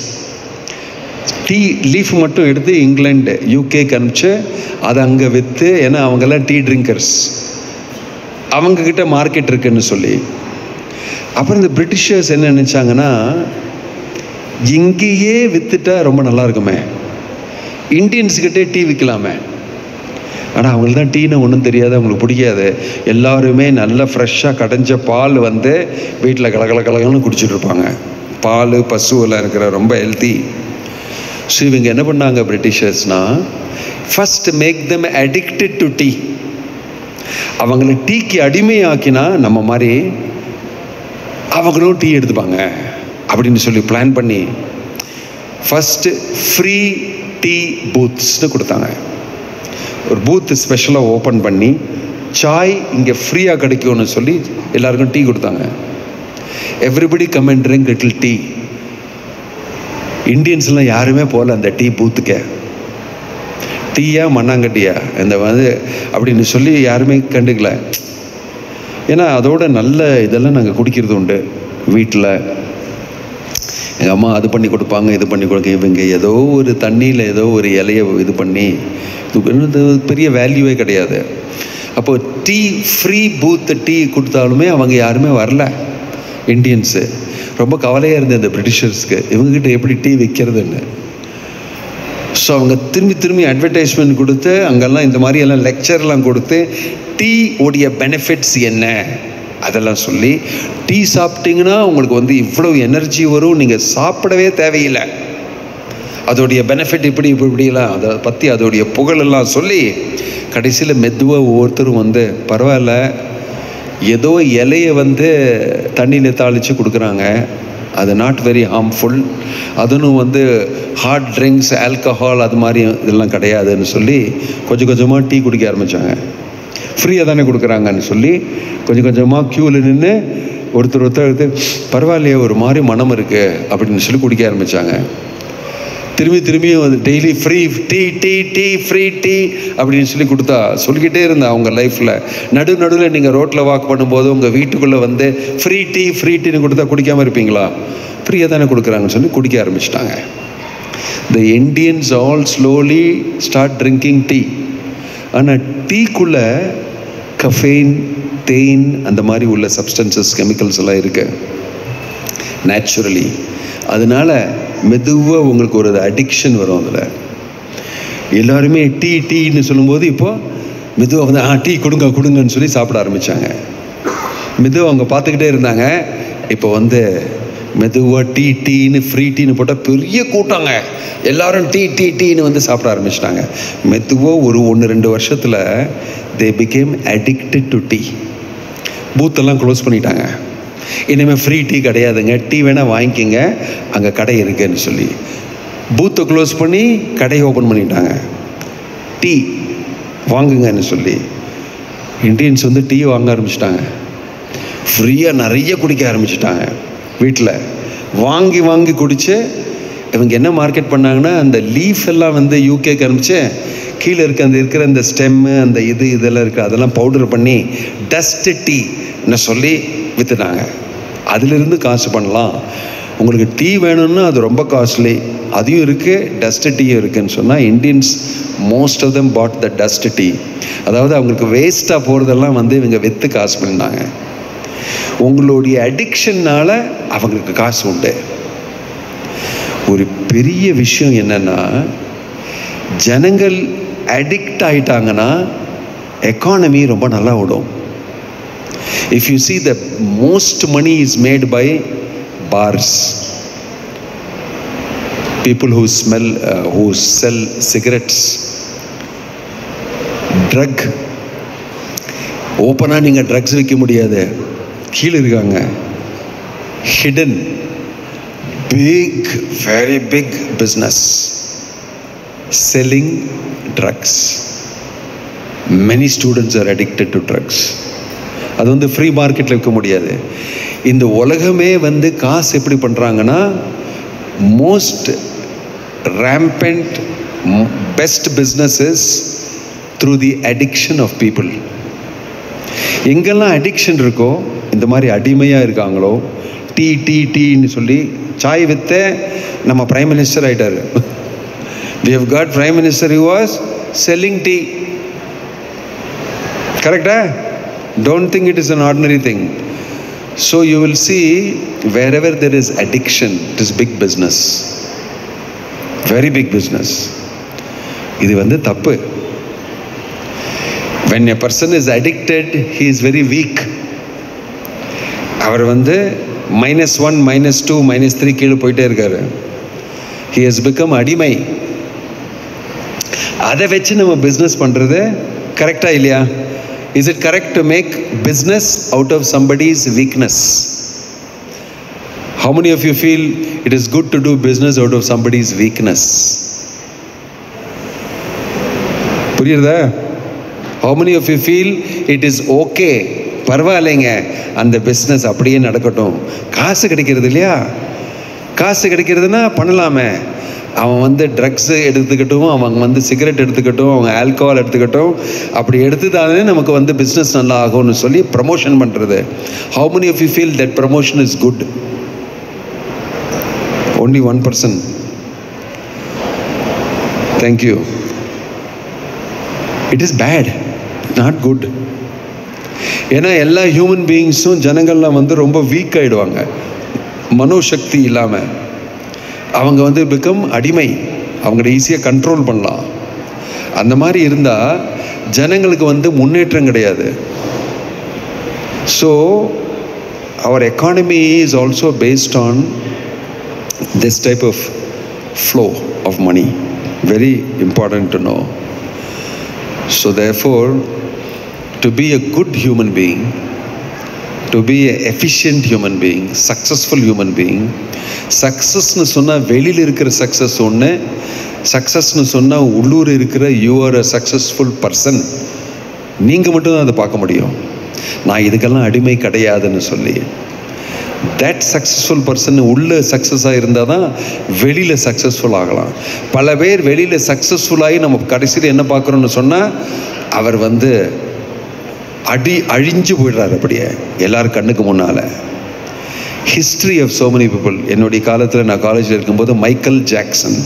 டீ லீஃப் மட்டும் எடுத்து இங்கிலாந்து யூகேக்கு அனுப்பிச்சு அதை அங்கே விற்று, ஏன்னா அவங்கெல்லாம் டீ ட்ரிங்கர்ஸ், அவங்கக்கிட்ட மார்க்கெட் இருக்குன்னு சொல்லி. அப்புறம் இந்த பிரிட்டிஷர்ஸ் என்ன நினச்சாங்கன்னா, இங்கேயே விற்றுட்டா ரொம்ப நல்லா இருக்குமே, இந்தியன்ஸுக்கிட்டே டீ விற்கலாமே. ஆனால் அவங்களுக்கு தான் டீன்னு ஒன்றும் தெரியாது, அவங்களுக்கு பிடிக்காது. எல்லாருமே நல்ல ஃப்ரெஷ்ஷாக கடைஞ்ச பால் வந்து வீட்டில் கலகலன்னு குடிச்சிட்ருப்பாங்க. பால் பசுவெல்லாம் இருக்கிற ரொம்ப ஹெல்த்தி. ஸோ இவங்க என்ன பண்ணாங்க பிரிட்டிஷர்ஸ்னால், first make them addicted to tea. அவங்கள டீக்கு அடிமையாக்கினா நம்ம மாதிரி அவங்களும் டீ எடுத்துப்பாங்க அப்படின்னு சொல்லி பிளான் பண்ணி ஃபஸ்ட்டு ஃப்ரீ டீ பூத்ஸ்னு கொடுத்தாங்க. ஒரு பூத்து ஸ்பெஷலாக ஓப்பன் பண்ணி சாய் இங்கே ஃப்ரீயாக கிடைக்கும்னு சொல்லி எல்லாருக்கும் டீ கொடுத்தாங்க. Everybody come and drink little tea. இந்தியன்ஸ்லாம் யாருமே போகல அந்த டீ பூத்துக்க. டீயா மண்ணாங்கட்டியா இந்த வந்து அப்படின்னு சொல்லி யாருமே கண்டுக்கல. ஏன்னா அதோட நல்ல இதெல்லாம் நாங்கள் குடிக்கிறது உண்டு வீட்டில். எங்கள் அம்மா அது பண்ணி கொடுப்பாங்க, இது பண்ணி கொடுக்க. இவங்க ஏதோ ஒரு தண்ணியில் ஏதோ ஒரு இலையை இது பண்ணி, இது பெரிய வேல்யூவே கிடையாது. அப்போது டீ ஃப்ரீ பூத்து டீ கொடுத்தாலுமே அவங்க யாருமே வரல இந்தியன்ஸு. ரொம்ப கவலையாக இருந்தது இந்த பிரிட்டிஷர்ஸ்க்கு, இவங்ககிட்ட எப்படி டீ விற்கிறதுன்னு. ஸோ அவங்க திரும்பி அட்வர்டைஸ்மெண்ட் கொடுத்து அங்கெல்லாம் இந்த மாதிரி எல்லாம் லெக்சர்லாம் கொடுத்து டீ உடைய பெனிஃபிட்ஸ் என்ன அதெல்லாம் சொல்லி, டீ சாப்பிட்டீங்கன்னா உங்களுக்கு வந்து இவ்வளோ எனர்ஜி வரும், நீங்கள் சாப்பிடவே தேவையில்லை, அதோடைய பெனிஃபிட் இப்படிலாம் அதை பற்றி அதோடைய புகழெல்லாம் சொல்லி கடைசியில் மெதுவாக ஒவ்வொருத்தரும் வந்து பரவாயில்ல, ஏதோ இலையை வந்து தண்ணியில் தாளித்து கொடுக்குறாங்க, அது நாட் வெரி ஹார்ம்ஃபுல், அதுவும் வந்து ஹார்ட் ட்ரிங்க்ஸ் ஆல்கஹால் அது மாதிரி இதெல்லாம் கிடையாதுன்னு சொல்லி கொஞ்சம் கொஞ்சமாக டீ குடிக்க ஆரம்பித்தாங்க. ஃப்ரீயாக தானே கொடுக்குறாங்கன்னு சொல்லி கொஞ்சம் கொஞ்சமாக க்யூவில் நின்று ஒருத்தர் எடுத்து பரவாயில்லையே ஒரு மாதிரி மனம் இருக்குது அப்படின்னு சொல்லி குடிக்க ஆரம்பித்தாங்க. திரும்பியும் வந்து daily free tea tea tea free tea அப்படின்னு சொல்லி கொடுத்தா சொல்லிக்கிட்டே இருந்தேன். அவங்க லைஃப்பில் நடுவில் நீங்கள் ரோட்டில் வாக் பண்ணும்போது உங்கள் வீட்டுக்குள்ளே வந்து ஃப்ரீ டீன்னு கொடுத்தா குடிக்காமல் இருப்பீங்களா? ஃப்ரீயாக தானே கொடுக்குறாங்கன்னு சொல்லி குடிக்க ஆரம்பிச்சிட்டாங்க. The Indians all slowly start drinking tea. ஆனால் டீக்குள்ளே கஃபெயின், தேன் அந்த மாதிரி உள்ள சப்ஸ்டன்சஸ், கெமிக்கல்ஸ் எல்லாம் இருக்குது நேச்சுரலி. அதனால் மெதுவாக உங்களுக்கு ஒரு அடிக்ஷன் வரும். அதில் எல்லாருமே டீன்னு சொல்லும்போது இப்போது மெதுவாக வந்து டீ கொடுங்கன்னு சொல்லி சாப்பிட ஆரம்பித்தாங்க. மெதுவாக அவங்க பார்த்துக்கிட்டே இருந்தாங்க. இப்போ வந்து மெதுவாக டீன்னு ஃப்ரீ டீன்னு போட்டால் பெரிய கூட்டாங்க, எல்லாரும் டீன்னு வந்து சாப்பிட ஆரம்பிச்சிட்டாங்க. மெதுவாக ஒரு 1-2 வருஷத்தில் they became addicted to tea. பூத்தெல்லாம் க்ளோஸ் பண்ணிட்டாங்க. இனிமேல் ஃப்ரீ டீ கிடையாதுங்க, டீ வேணால் வாங்கிக்கிங்க, அங்கே கடை இருக்குன்னு சொல்லி பூத்தை க்ளோஸ் பண்ணி கடையை ஓப்பன் பண்ணிட்டாங்க. டீ வாங்குங்கன்னு சொல்லி இண்டியன்ஸ் வந்து டீ வாங்க ஆரம்பிச்சிட்டாங்க. ஃப்ரீயாக நிறைய குடிக்க ஆரம்பிச்சிட்டாங்க. வீட்டில் வாங்கி குடித்து இவங்க என்ன மார்க்கெட் பண்ணாங்கன்னா, அந்த லீஃப் எல்லாம் வந்து யூகேக்கு அனுப்பிச்சு கீழே இருக்கிற அந்த ஸ்டெம்மு அந்த இதெல்லாம் இருக்குது, அதெல்லாம் பவுடர் பண்ணி டஸ்ட்டு டீன்னு சொல்லி விற்றுட்டாங்க. அதிலிருந்து காசு பண்ணலாம். உங்களுக்கு டீ வேணும்னா அது ரொம்ப காஸ்ட்லி, அதையும் இருக்குது, டஸ்ட்டு டீயும் இருக்குதுன்னு சொன்னால் Indians most of them bought the dust tea. அதாவது அவங்களுக்கு வேஸ்ட்டாக போகிறதெல்லாம் வந்து இவங்க விற்று காசு பண்ணிட்டாங்க. உங்களுடைய அடிக்ஷன்னால் அவங்களுக்கு காசு உண்டு. ஒரு பெரிய விஷயம் என்னென்னா, ஜனங்கள் அடிக்ட் ஆகிட்டாங்கன்னா எக்கானமி ரொம்ப நல்லா ஓடும். If you see, the most money is made by bars, people who sell cigarettes, drug. ஓப்பனாக நீங்கள் ட்ரக்ஸ் விற்க முடியாது, கீழே இருக்காங்க. hidden, very big business selling drugs. Many students are addicted to drugs. அது வந்து ஃப்ரீ மார்க்கெட்டில் விற்க முடியாது. இந்த உலகமே வந்து காசு எப்படி பண்ணுறாங்கன்னா, most rampant best businesses through the addiction of people. எங்கெல்லாம் அடிக்ஷன் இருக்கோ, இந்த மாதிரி அடிமையாக இருக்காங்களோ, டீன்னு சொல்லி சாய் வித்த நம்ம பிரைம் மினிஸ்டர் ஆகிட்டார். we have got prime minister who was selling tea. கரெக்டா? Don't think it is an ordinary thing. So you will see, wherever there is addiction, it is big business, very big business. இது வந்து தப்பு. When a person is addicted, he is very weak. அவர் வந்து -1 -2 -3 கீழே போயிட்டே இருக்காரு. He has become அடிமை. அதை வச்சு நம்ம பிஸ்னஸ் பண்ணுறது கரெக்டா இல்லையா? Is it correct to make business out of somebody's weakness? How many of you feel it is good to do business out of somebody's weakness? புரியுதா? How many of you feel it is okay, பரவாயில்லைங்க, அந்த business அப்படியே நடக்கட்டும், காசு கிடைக்கிறது இல்லையா? காசு கிடைக்கிறதுனா பண்ணலாமே. அவன் வந்து ட்ரக்ஸு எடுத்துக்கட்டும், அவங்க வந்து சிகரெட் எடுத்துக்கட்டும், அவங்க ஆல்கஹால் எடுத்துக்கட்டும், அப்படி எடுத்துதானே நமக்கு வந்து பிஸ்னஸ் நல்லா ஆகும்னு சொல்லி ப்ரமோஷன் பண்ணுறது. How many of you feel that promotion is good? only 1%. Thank you. It is bad, not good. ஏன்னா எல்லா ஹியூமன் பீயிங்ஸும் ஜனங்கள்லாம் வந்து ரொம்ப வீக் ஆகிடுவாங்க, மனோசக்தி இல்லாமல். அவங்க வந்து பிகம் அடிமை, அவங்கள ஈஸியாக கண்ட்ரோல் பண்ணலாம். அந்த மாதிரி இருந்தால் ஜனங்களுக்கு வந்து முன்னேற்றம் கிடையாது. So our economy is also based on this type of flow of money. Very important to know. So therefore, to be a good human being, to be an efficient human being, successful human being, சக்ஸஸ்னு சொன்னால் வெளியில் இருக்கிற success ஒன்று, சக்ஸஸ்னு சொன்னால் உள்ளூர் இருக்கிற you are a successful person. நீங்கள் மட்டும்தான் அதை பார்க்க முடியும். நான் இதுக்கெல்லாம் அடிமை கிடையாதுன்னு சொல்லி தட் சக்ஸஸ்ஃபுல் பர்சன் உள்ள சக்ஸஸாக இருந்தால் தான் வெளியில் சக்ஸஸ்ஃபுல் ஆகலாம். பல பேர் வெளியில் சக்ஸஸ்ஃபுல்லாகி நம்ம கடைசியில் என்ன பார்க்குறோன்னு சொன்னால், அவர் வந்து அழிஞ்சு போயிடுறாரு அப்படியே எல்லார் கண்ணுக்கு முன்னால். History of so many people. என்னுடைய காலத்தில் நான் காலேஜில் இருக்கும்போது Michael Jackson,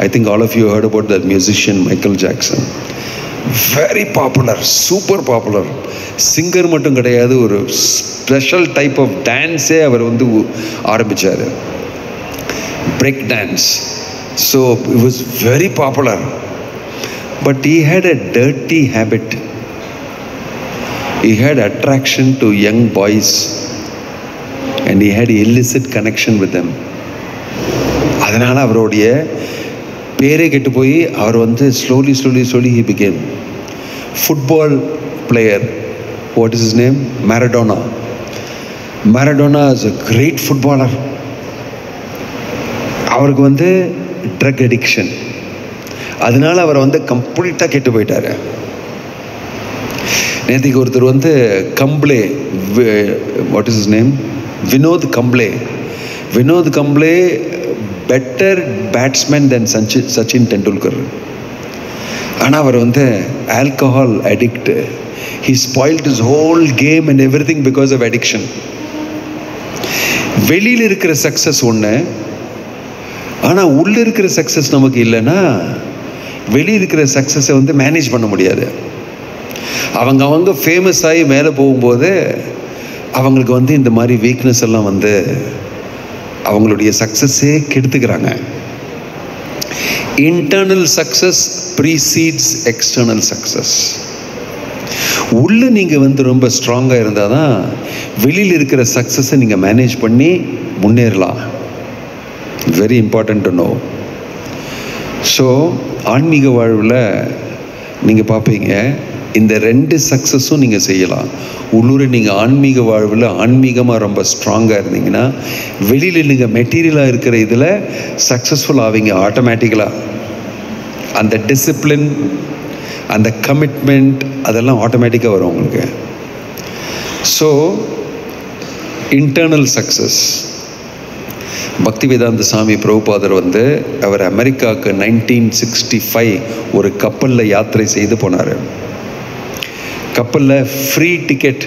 I think all of you heard about that musician Michael Jackson. Very popular, super popular singer மட்டும் கிடையாது, ஒரு ஸ்பெஷல் டைப் ஆஃப் டான்ஸே அவர் வந்து ஆரம்பித்தார், break dance. So it was very popular. But he had a dirty habit. He had attraction to young boys. and he had illicit connection with them. அதனால் அவருடைய பேரே கெட்டு போய் அவர் வந்து slowly he became football player. What is his name? Maradona. Maradona is a great footballer. அவருக்கு வந்து drug addiction, அதனால அவர் வந்து கம்ப்ளீட்டாக கெட்டு போயிட்டார். நேற்றுக்கு ஒருத்தர் வந்து Kambli, what is is name, Vinod Kambli better batsman than Sachin Tendulkar. ஆனால் அவர் வந்து alcohol addict. He spoiled his whole game and everything because of addiction. வெளியில் இருக்கிற சக்ஸஸ் ஒன்று, ஆனால் உள்ளே இருக்கிற சக்ஸஸ் நமக்கு இல்லைன்னா வெளியே இருக்கிற சக்ஸஸை வந்து மேனேஜ் பண்ண முடியாது. அவங்க ஃபேமஸ் ஆகி மேலே போகும்போது அவங்களுக்கு வந்து இந்த மாதிரி வீக்னஸ் எல்லாம் வந்து அவங்களுடைய சக்ஸஸே கெடுத்துக்கிறாங்க. Internal success precedes external success. உள்ளே நீங்கள் வந்து ரொம்ப ஸ்ட்ராங்காக இருந்தால் தான் வெளியில் இருக்கிற சக்ஸஸை நீங்கள் மேனேஜ் பண்ணி முன்னேறலாம். Very important to know. So ஆன்மீக வாழ்வில் நீங்கள் பார்ப்பீங்க, இந்த 2 சக்ஸஸும் நீங்கள் செய்யலாம். உள்ளூர் நீங்கள் ஆன்மீக வாழ்வில் ஆன்மீகமாக ரொம்ப ஸ்ட்ராங்காக இருந்தீங்கன்னா வெளியில் நீங்கள் மெட்டீரியலாக இருக்கிற இதில் சக்ஸஸ்ஃபுல் ஆவீங்க ஆட்டோமேட்டிக்கலாக. அந்த டிசிப்ளின், அந்த கமிட்மெண்ட், அதெல்லாம் ஆட்டோமேட்டிக்காக வரும் உங்களுக்கு. So internal success. பக்திவேதாந்த சாமி பிரபுபாதர் வந்து அவர் அமெரிக்காவுக்கு 1965 ஒரு கப்பலில் யாத்திரை செய்து போனார். கப்பலில் ஃப்ரீ டிக்கெட்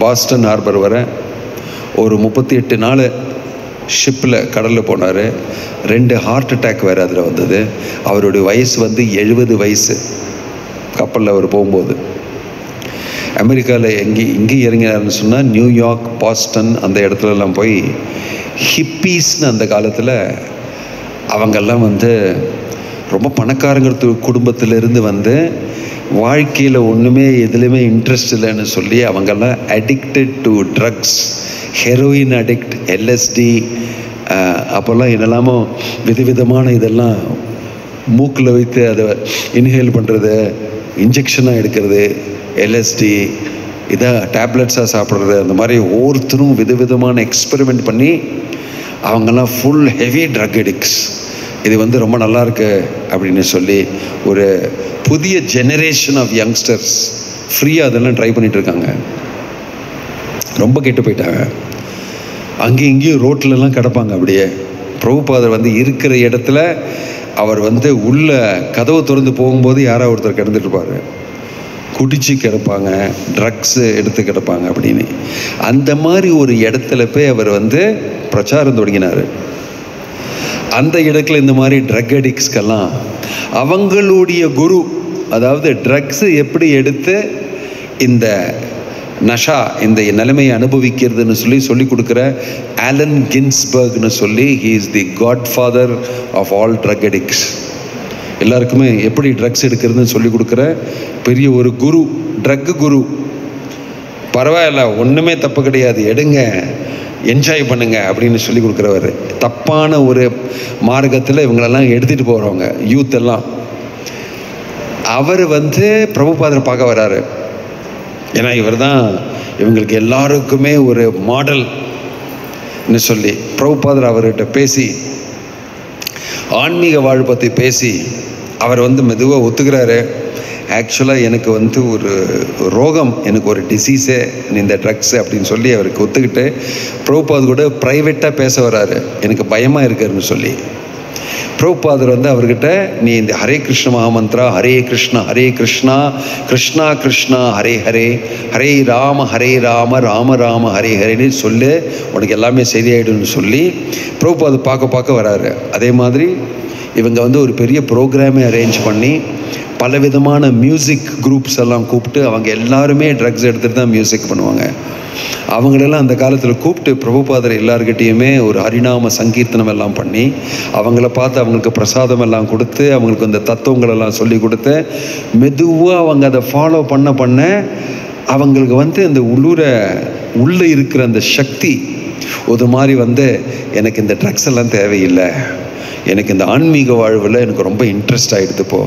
பாஸ்டன் ஹார்பர் வர ஒரு 38 நாள் ஷிப்பில் கடலில் போனார். 2 ஹார்ட் அட்டாக் வேறு அதில் வந்தது. அவருடைய வயசு வந்து 70 வயசு. கப்பலில் அவர் போகும்போது அமெரிக்காவில் இங்கே இறங்கினார்னு சொன்னால் நியூயார்க், பாஸ்டன் அந்த இடத்துலலாம் போய் ஹிப்பீஸ்னு அந்த காலத்தில் அவங்கெல்லாம் வந்து ரொம்ப பணக்காரங்க குடும்பத்திலேருந்து வந்து வாழ்க்கையில் ஒன்றுமே எதுலேயுமே இன்ட்ரெஸ்ட் இல்லைன்னு சொல்லி அவங்கெல்லாம் addicted to drugs, heroin addict, LSD, அப்போல்லாம் என்னெல்லாமோ விதவிதமான இதெல்லாம் மூக்கில் வைத்து அதை இன்ஹேல் பண்ணுறது, இன்ஜெக்ஷனாக எடுக்கிறது, எல்எஸ்டி இதை டேப்லெட்ஸாக சாப்பிட்றது, அந்த மாதிரி ஒவ்வொருத்தரும் விதவிதமான எக்ஸ்பெரிமெண்ட் பண்ணி அவங்கெல்லாம் ஃபுல் ஹெவி ட்ரக் அடிக்ட்ஸ். இது வந்து ரொம்ப நல்லாயிருக்கு அப்படின்னு சொல்லி ஒரு புதிய ஜெனரேஷன் ஆஃப் யங்ஸ்டர்ஸ் ஃப்ரீயாக அதெல்லாம் ட்ரை பண்ணிகிட்ருக்காங்க. ரொம்ப கெட்டு போயிட்டாங்க. அங்கேயும் இங்கேயும் ரோட்லலாம் கிடப்பாங்க. அப்படியே பிரபுபாதர் வந்து இருக்கிற இடத்துல அவர் வந்து உள்ள கதவு திறந்து போகும்போது யாராவது ஒருத்தர் கிடந்துட்டுருப்பார். குடிச்சு கிடப்பாங்க, ட்ரக்ஸு எடுத்து கிடப்பாங்க அப்படின்னு. அந்த மாதிரி ஒரு இடத்துல போய் அவர் வந்து பிரச்சாரம் தொடங்கினார். அந்த இடத்துல இந்த மாதிரி ட்ரக் அடிக்ட்ஸ்க்கெல்லாம் அவங்களுடைய குரு, அதாவது ட்ரக்ஸு எப்படி எடுத்து இந்த நஷா இந்த நிலைமையை அனுபவிக்கிறதுன்னு சொல்லி கொடுக்குற ஆலன் கின்ஸ்பர்க்னு சொல்லி, he is the god father of all drug addicts. எல்லாருக்குமே எப்படி ட்ரக்ஸ் எடுக்கிறதுன்னு சொல்லி கொடுக்குற பெரிய ஒரு குரு, ட்ரக்கு குரு. பரவாயில்ல, ஒன்றுமே தப்பு கிடையாது, எடுங்க, என்ஜாய் பண்ணுங்க அப்படின்னு சொல்லி கொடுக்குறவர். தப்பான ஒரு மார்க்கத்தில் இவங்களெல்லாம் எடுத்துகிட்டு போகிறவங்க யூத் எல்லாம். அவர் வந்து பிரபுபாதர் பார்க்க வராரு. ஏன்னா இவர் தான் இவங்களுக்கு எல்லாருக்குமே ஒரு மாடல்னு சொல்லி பிரபுபாதர் அவர்கிட்ட பேசி ஆன்மீக வாழ்வு பற்றி பேசி அவர் வந்து மெதுவாக ஒத்துக்கிறாரு. ஆக்சுவலாக எனக்கு வந்து ஒரு ரோகம், எனக்கு ஒரு டிசீஸே இந்த ட்ரக்ஸு அப்படின்னு சொல்லி அவருக்கு ஒத்துக்கிட்டு பிரபுபாதர் கூட ப்ரைவேட்டாக பேச வராரு. எனக்கு பயமாக இருக்காருன்னு சொல்லி பிரபுபாதர் வந்து அவர்கிட்ட, நீ இந்த ஹரே கிருஷ்ண மகாமந்திரா, ஹரே கிருஷ்ணா கிருஷ்ணா கிருஷ்ணா ஹரே ஹரே, ஹரே ராம ராம ராம ஹரே ஹரேன்னு சொல்லு, உனக்கு எல்லாமே சரியாயிடும்னு சொல்லி பிரபுபாதர் பார்க்க வராரு. அதே மாதிரி இவங்க வந்து ஒரு பெரிய ப்ரோக்ராமே அரேஞ்ச் பண்ணி பலவிதமான மியூசிக் குரூப்ஸ் எல்லாம் கூப்பிட்டு, அவங்க எல்லாருமே ட்ரக்ஸ் எடுத்துகிட்டு தான் மியூசிக் பண்ணுவாங்க. அவங்களெல்லாம் அந்த காலத்தில் கூப்பிட்டு பிரபுபாதர் எல்லார்கிட்டையுமே ஒரு ஹரிநாம சங்கீர்த்தனம் எல்லாம் பண்ணி அவங்கள பார்த்து அவங்களுக்கு பிரசாதம் எல்லாம் கொடுத்து அவங்களுக்கு அந்த தத்துவங்களெல்லாம் சொல்லி கொடுத்து மெதுவாக அவங்க அதை ஃபாலோ பண்ண அவங்களுக்கு வந்து அந்த உள்ளே இருக்கிற அந்த சக்தி ஒரு மாதிரி வந்து எனக்கு இந்த ட்ரக்ஸ் எல்லாம் தேவையில்லை, எனக்கு இந்த ஆன்மீக வாழ்வில் எனக்கு ரொம்ப இன்ட்ரெஸ்ட் ஆகிடுது, இப்போ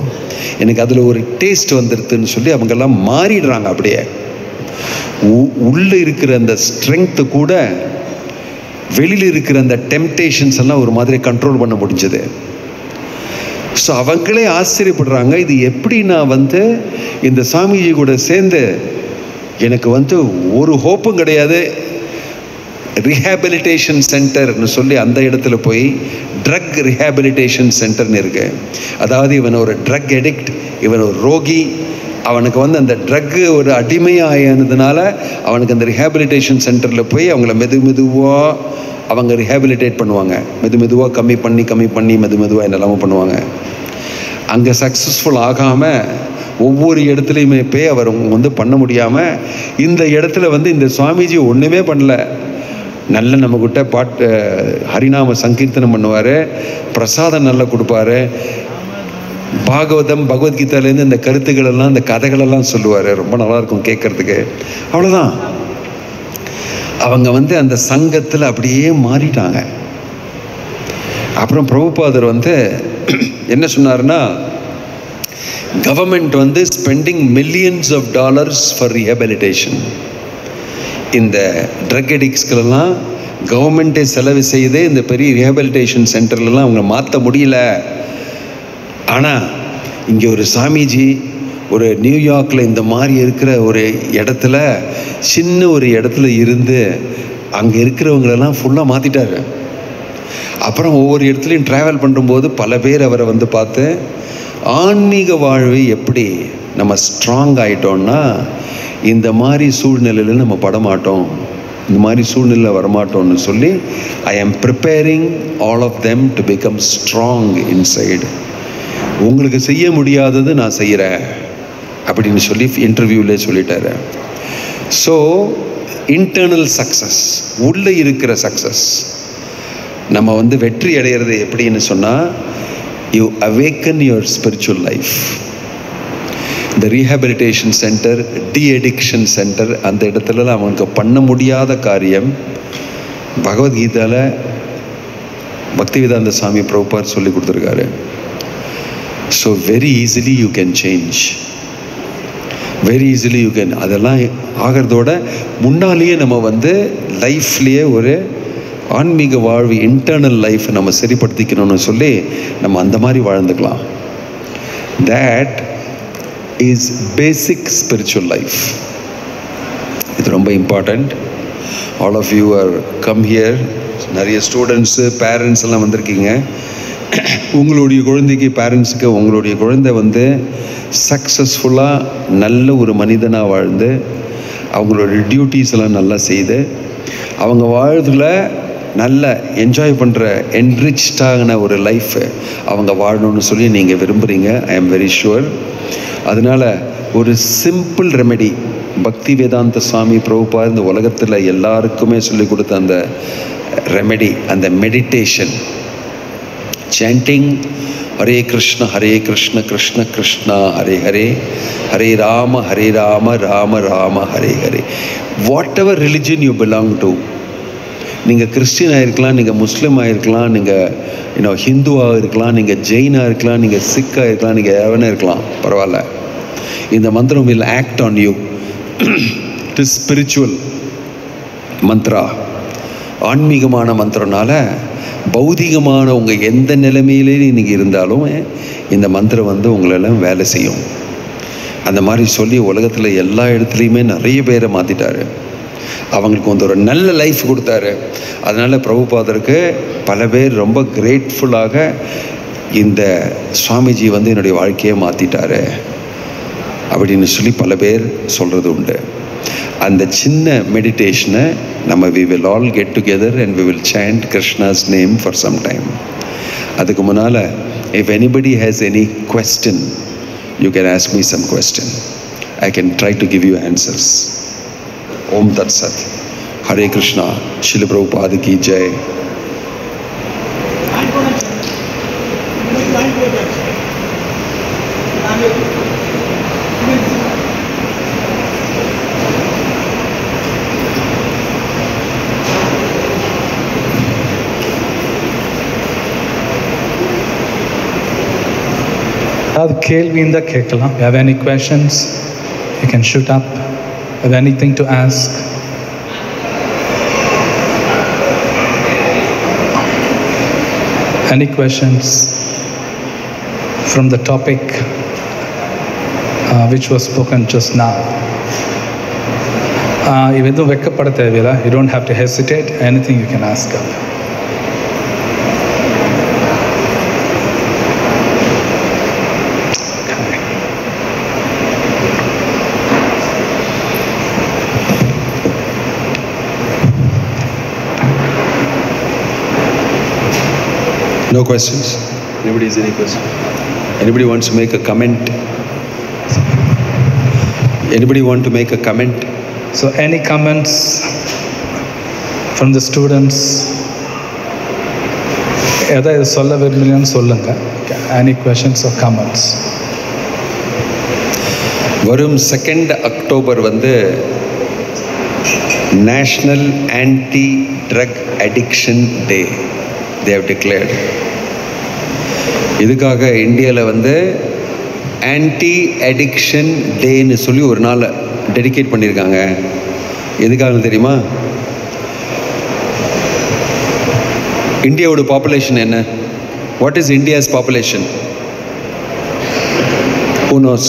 எனக்கு அதில் ஒரு டேஸ்ட் வந்துடுதுன்னு சொல்லி அவங்கெல்லாம் மாறிடுறாங்க. அப்படியே உள்ளே இருக்கிற அந்த ஸ்ட்ரென்த்து கூட வெளியில் இருக்கிற அந்த டெம்டேஷன்ஸ் எல்லாம் ஒரு மாதிரி கண்ட்ரோல் பண்ண முடிஞ்சது. ஸோ அவங்களே ஆச்சரியப்படுறாங்க, இது எப்படி நான் வந்து இந்த சாமிஜி கூட சேர்ந்து எனக்கு வந்து ஒரு ஹோப்பும் கிடையாது, ரிஹேபிலிட்டேஷன் சென்டர்னு சொல்லி அந்த இடத்துல போய் ட்ரக் ரிஹேபிலிட்டேஷன் சென்டர்னு இருக்கு. அதாவது இவன் ஒரு ட்ரக் எடிக்ட், இவன் ஒரு ரோகி, அவனுக்கு வந்து அந்த ட்ரக்கு ஒரு அடிமையானதுனால அவனுக்கு அந்த ரிஹேபிலிட்டேஷன் சென்டரில் போய் அவங்கள மெதுவாக அவங்க ரிஹேபிலிட்டேட் பண்ணுவாங்க. மெதுவாக கம்மி பண்ணி மெதுவாக என்னெல்லாமோ பண்ணுவாங்க. அங்கே சக்ஸஸ்ஃபுல் ஆகாமல் ஒவ்வொரு இடத்துலையுமே போய் அவர் வந்து பண்ண முடியாமல் இந்த இடத்துல வந்து இந்த சுவாமிஜி ஒன்றுமே பண்ணல. நல்ல நம்மக்கிட்ட பாட்டு ஹரிநாம சங்கீர்த்தனம் பண்ணுவார், பிரசாதம் நல்லா கொடுப்பாரு, பகவத்கீதையிலேருந்து இந்த கருத்துக்களெல்லாம் இந்த கதைகளெல்லாம் சொல்லுவார், ரொம்ப நல்லாயிருக்கும் கேட்குறதுக்கு. அவ்வளோதான். அவங்க வந்து அந்த சங்கத்தில் அப்படியே மாறிட்டாங்க. அப்புறம் பிரபுபாதர் வந்து என்ன சொன்னார்னா, கவர்மெண்ட் வந்து spending millions of dollars for rehabilitation. இந்த ட்ரக் அடிக்ட்ஸ்களெல்லாம் கவர்மெண்ட்டே செலவு செய்து இந்த பெரிய ரீஹபிலிட்டேஷன் சென்டர்லாம் அவங்க மாற்ற முடியல. ஆனால் இங்கே ஒரு சாமிஜி ஒரு நியூயார்க்கில் இந்த மாதிரி இருக்கிற ஒரு இடத்துல, சின்ன ஒரு இடத்துல இருந்து அங்கே இருக்கிறவங்களெல்லாம் ஃபுல்லாக மாற்றிட்டாரு. அப்புறம் ஒவ்வொரு இடத்துலையும் ட்ராவல் பண்ணும்போது பல பேர் அவரை வந்து பார்த்து, ஆன்மீக வாழ்வை எப்படி நம்ம ஸ்ட்ராங் ஆகிட்டோம்னா இந்த மாதிரி சூழ்நிலையில் நம்ம படமாட்டோம், இந்த மாதிரி சூழ்நிலை வரமாட்டோம்னு சொல்லி, I am preparing all of them to become strong inside. உங்களுக்கு செய்ய முடியாதது நான் செய்கிறேன் அப்படின்னு சொல்லி இன்டர்வியூவிலே சொல்லிட்டாரு. ஸோ இன்டர்னல் சக்ஸஸ், உள்ளே இருக்கிற சக்ஸஸ், நம்ம வந்து வெற்றி அடைகிறது எப்படின்னு சொன்னால், you awaken your spiritual life. இந்த ரீஹபிலிட்டேஷன் சென்டர், அடிக்ஷன் சென்டர், அந்த இடத்துல அவனுக்கு பண்ண முடியாத காரியம் பகவத்கீதையில் பக்திவேதாந்த சுவாமி பிரபுபாத் சொல்லி கொடுத்துருக்காரு. So very easily you can change, very easily you can. அதெல்லாம் ஆகிறதோட முன்னாலேயே நம்ம வந்து லைஃப்லேயே ஒரு ஆன்மீக வாழ்வு, இன்டர்னல் லைஃப் நம்ம சரிப்படுத்திக்கணும்னு சொல்லி நம்ம அந்த மாதிரி வாழ்ந்துக்கலாம். That is basic spiritual life. இது ரொம்ப important. All of you are come here. நிறைய ஸ்டூடெண்ட்ஸு, பேரண்ட்ஸ் எல்லாம் வந்திருக்கீங்க. உங்களுடைய குழந்தைக்கு, பேரண்ட்ஸுக்கு உங்களுடைய குழந்தை வந்து சக்ஸஸ்ஃபுல்லாக நல்ல ஒரு மனிதனாக வாழ்ந்து அவங்களோட டியூட்டிஸ் எல்லாம் நல்லா செய்து அவங்க வாழ்வில் நல்ல என்ஜாய் பண்ணுற என்ரிச்டான ஒரு லைஃப் அவங்க வாழணும்னு சொல்லி நீங்கள் விரும்புகிறீங்க. ஐ ஆம் வெரி ஷுவர். அதனால் ஒரு சிம்பிள் ரெமெடி பக்தி வேதாந்த சுவாமி பிரபுபாத் இந்த உலகத்தில் எல்லாருக்குமே சொல்லி கொடுத்த அந்த ரெமெடி, அந்த meditation, sanding Hare Krishna Krishna Krishna Hare Hare, Hare Rama Rama Rama Hare Hare. What ever religion you belong to, நீங்கள் கிறிஸ்டினாக இருக்கலாம், நீங்கள் முஸ்லீமாக இருக்கலாம், நீங்கள் ஹிந்துவாக இருக்கலாம், நீங்கள் ஜெயினாக இருக்கலாம், நீங்கள் சிக்காக இருக்கலாம், நீங்கள் எவனாக இருக்கலாம், பரவாயில்ல. இந்த மந்திரம் will act on you. It is spiritual mantra, ஆன்மீகமான மந்திரனால பௌதிகமான உங்கள் எந்த நிலைமையிலே நீங்கள் இருந்தாலும் இந்த மந்திரம் வந்து உங்களெல்லாம் வேலை செய்யும். அந்த மாதிரி சொல்லி உலகத்தில் எல்லா இடத்துலையுமே நிறைய பேரை மாற்றிட்டாரு. அவங்களுக்கு வந்து ஒரு நல்ல லைஃப் கொடுத்தாரு. அதனால் பிரபுபாதருக்கு பல பேர் ரொம்ப கிரேட்ஃபுல்லாக இந்த சுவாமிஜி வந்து என்னுடைய வாழ்க்கையை மாற்றிட்டாரு அப்படின்னு சொல்லி பல பேர் சொல்கிறது உண்டு. அந்த சின்ன மெடிடேஷனை நம்ம we will all get together and we will chant Krishna's name for some time. அதுக்கு முன்னால் if anybody has any question, you can ask me some question. I can try to give you answers. Om Tat Sat. Hare Krishna. Srila Prabhupada ki jai. ஏதாவது கேள்வி இருந்தால் கேட்கலாம். You have any questions, you can shoot up. Have anything to ask? Any questions from the topic which was spoken just now? எதுவும் வெக்கப்பட தேவையில்லை. You don't have to hesitate. Anything you can ask up. No questions? Anybody has any question? Anybody wants to make a comment? Anybody want to make a comment? So any comments from the students? எதாவது சொல்ல விரும்புகிறீங்கன்னு சொல்லுங்க. Any questions or comments? வரும் 2nd October வந்து national anti drug addiction day they have declared. இதுக்காக இந்தியாவில் வந்து anti addiction டேன்னு சொல்லி ஒரு நாள் டெடிகேட் பண்ணியிருக்காங்க. எதுக்காக தெரியுமா? இந்தியாவோட பாப்புலேஷன் என்ன? What is India's population? Who knows?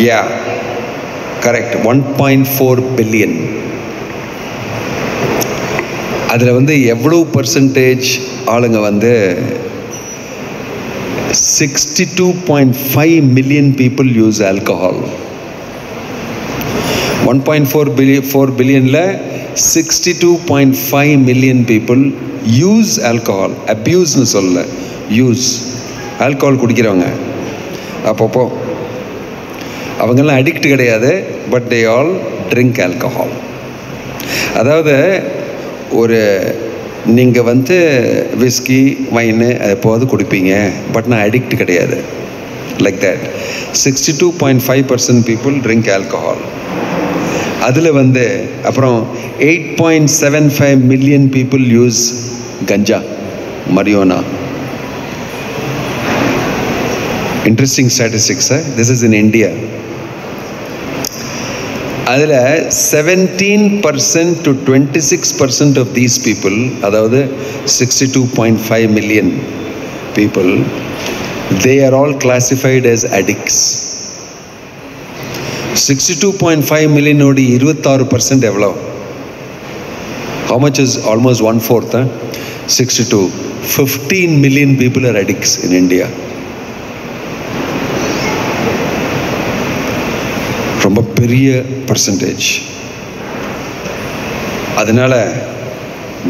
Yeah, correct. 1.4 billion. அதில் வந்து எவ்வளோ பர்சன்டேஜ் ஆளுங்க வந்து 62.5 மில்லியன் பீப்புள் யூஸ் ஆல்கஹால். 1.4 பில்லியனில் 62.5 மில்லியன் பீப்புள் யூஸ் ஆல்கஹால். அப்யூஸ்னு சொல்ல, யூஸ். ஆல்கஹால் குடிக்கிறவங்க அப்பப்போ அவங்கெல்லாம் அடிக்ட் கிடையாது, but they all drink alcohol. அதாவது ஒரு நீங்கள் வந்து விஸ்கி வைனு எப்போது குடிப்பீங்க, பட் நான் அடிக்ட் கிடையாது. Like that 62.5% people drink alcohol. அதில் வந்து அப்புறம் 8.75 million people use ganja, marijuana. Interesting statistics. This is in India. அதில் 17% to 26% of these people, அதாவது 62.5 million people, they are all classified as addicts. 62.5 மில்லியனோடு 26% எவ்வளோ? How much is almost 1/4? 62. 15 million people are addicts in India. ரொம்ப பெரிய percentage. அதனால்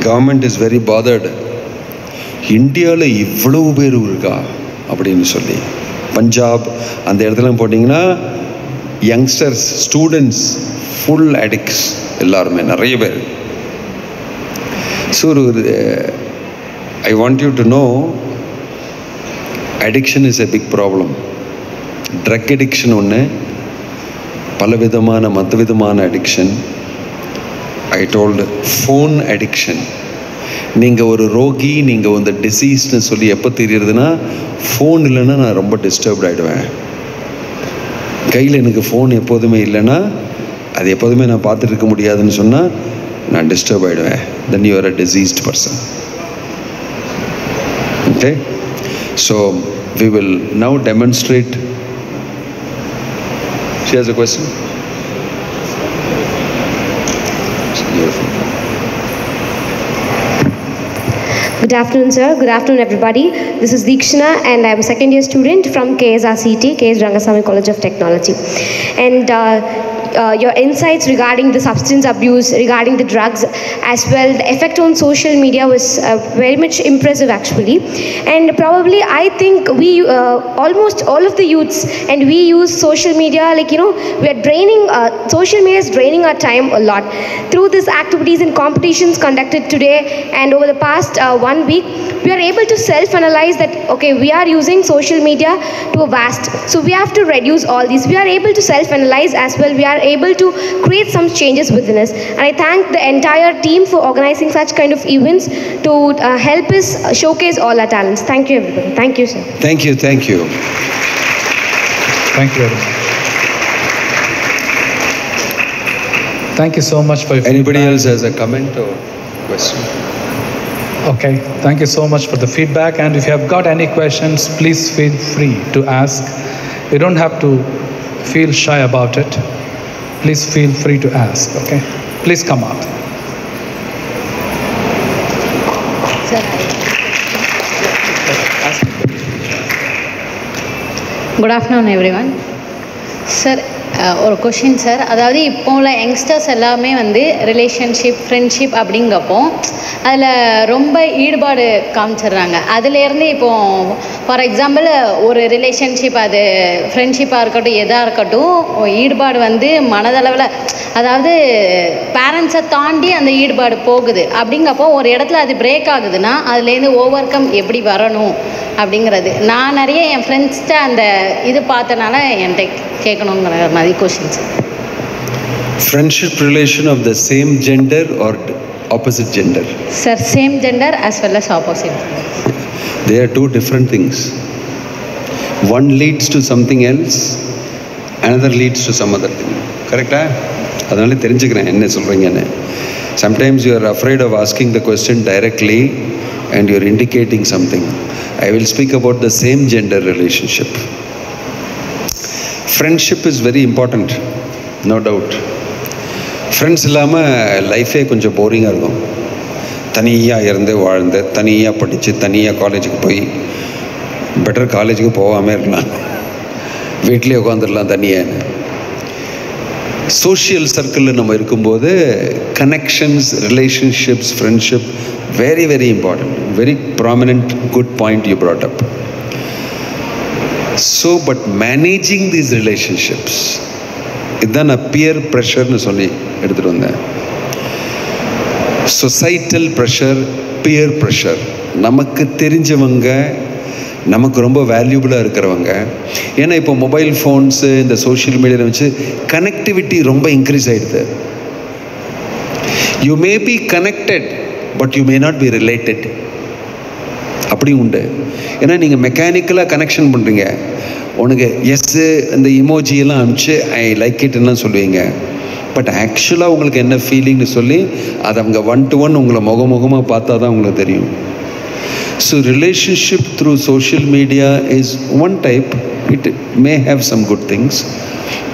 government is very bothered. இந்தியாவில் இவ்வளவு பேர் இருக்கா அப்படின்னு சொல்லி. பஞ்சாப் அந்த இடத்துல போட்டிங்கன்னா யங்ஸ்டர்ஸ், ஸ்டூடெண்ட்ஸ், ஃபுல் அடிக்ட்ஸ் எல்லாருமே, நிறைய பேர். So I want you to know, addiction is a big problem. Drug addiction ஒன்று, பலவிதமான மற்ற விதமான அடிக்ஷன். I told phone addiction. நீங்கள் ஒரு ரோகி, நீங்கள் வந்து டிசீஸ்ன்னு சொல்லி எப்போ தெரியுறதுன்னா, ஃபோன் இல்லைன்னா நான் ரொம்ப டிஸ்டர்ப்ட் ஆகிடுவேன். கையில் எனக்கு ஃபோன் எப்போதுமே இல்லைன்னா, அது எப்போதுமே நான் பார்த்துட்டு இருக்க முடியாதுன்னு சொன்னால் நான் டிஸ்டர்ப் ஆகிடுவேன். Then you are a diseased person. Okay, so we will now demonstrate. She has a question. Good afternoon, sir. Good afternoon, everybody. This is Deekshana, and I'm a second-year student from KSRCT, KS Rangasamy College of Technology. And your insights regarding the substance abuse, regarding the drugs, as well the effect on social media was very much impressive, actually. And probably I think we almost all of the youths, and we use social media, like, you know, we are draining, social media is draining our time a lot. Through these activities and competitions conducted today and over the past 1 week, we are able to self-analyze that, okay, we are using social media to a vast, so we have to reduce all these. We are able to self-analyze as well. We are are able to create some changes within us. And I thank the entire team for organizing such kind of events to help us showcase all our talents. Thank you, everybody. Thank you, sir. Thank you, thank you. Thank you very much. Thank you so much for your Anybody feedback. else has a comment or question? Okay, thank you so much for the feedback. And if you have got any questions, please feel free to ask. You don't have to feel shy about it. Please feel free to ask, okay? Please come out. Good afternoon, everyone. Sir, ஒரு question sir. அதாவது இப்போ உள்ள youngsters எல்லாமே வந்து relationship, friendship அப்படிங்கப்போ அதில் ரொம்ப ஈடுபாடு காமிச்சிடுறாங்க. அதுலேருந்து இப்போது ஃபார் எக்ஸாம்பிள் ஒரு ரிலேஷன்ஷிப், அது ஃப்ரெண்ட்ஷிப்பாக இருக்கட்டும், எதாக இருக்கட்டும், ஈடுபாடு வந்து மனதளவில், அதாவது பேரண்ட்ஸை தாண்டி அந்த ஈடுபாடு போகுது. அப்படிங்கப்போ ஒரு இடத்துல அது பிரேக் ஆகுதுன்னா அதுலேருந்து ஓவர் கம் எப்படி வரணும் அப்படிங்கிறது நான் நிறைய என் ஃப்ரெண்ட்ஸ்கிட்ட அந்த இது பார்த்தனால என்கிட்ட கேட்கணுங்கிற மாதிரி questions. Friendship relation of the same gender or opposite gender? Sir, same gender as well as opposite. They are two different things. One leads to something else, another leads to some other thing. Correctா? அதனால தெரிஞ்சுக்கிறேன் என்ன சொல்கிறீங்கன்னு. Sometimes you are afraid of asking the question directly and you are indicating something. I will speak about the same gender relationship. Friendship is very important, no doubt. Friends இல்லாமல் லைஃபே கொஞ்சம் போரிங்காக இருக்கும். தனியாக இருந்து வாழ்ந்து, தனியாக படித்து, தனியாக காலேஜுக்கு போய், பெட்டர் காலேஜுக்கு போகாமல் இருக்கலாம், வீட்டிலே உட்காந்துடலாம் தனியாக. சோஷியல் சர்க்கிளில் நம்ம இருக்கும்போது connections, relationships, friendship very very important, very prominent, good point you brought up. So but managing these relationships, இதான் நான் பியர் ப்ரெஷர்னு சொல்லி எடுத்துகிட்டு வந்தேன். Societal pressure, peer pressure. நமக்கு தெரிஞ்சவங்க, நமக்கு ரொம்ப வேல்யூபிளாக இருக்கிறவங்க. ஏன்னா இப்போ மொபைல் ஃபோன்ஸு, இந்த சோஷியல் மீடியாவில் வச்சு கனெக்டிவிட்டி ரொம்ப இன்க்ரீஸ் ஆகிடுது. You may be connected but you may not be related. அப்படி உண்டு. ஏன்னா நீங்கள் மெக்கானிக்கலாக கனெக்ஷன் பண்ணுறீங்க. உனக்கு எஸ்ஸு இந்த இமோஜியெல்லாம் அனுப்பிச்சு ஐ லைக் இட்லாம் சொல்லுவீங்க. பட் ஆக்சுவலாக உங்களுக்கு என்ன ஃபீலிங்னு சொல்லி அதை அவங்க 1-to-1 உங்களை முகமாக பார்த்தா தான் உங்களுக்கு தெரியும். So relationship through social media is one type. It may have some good things.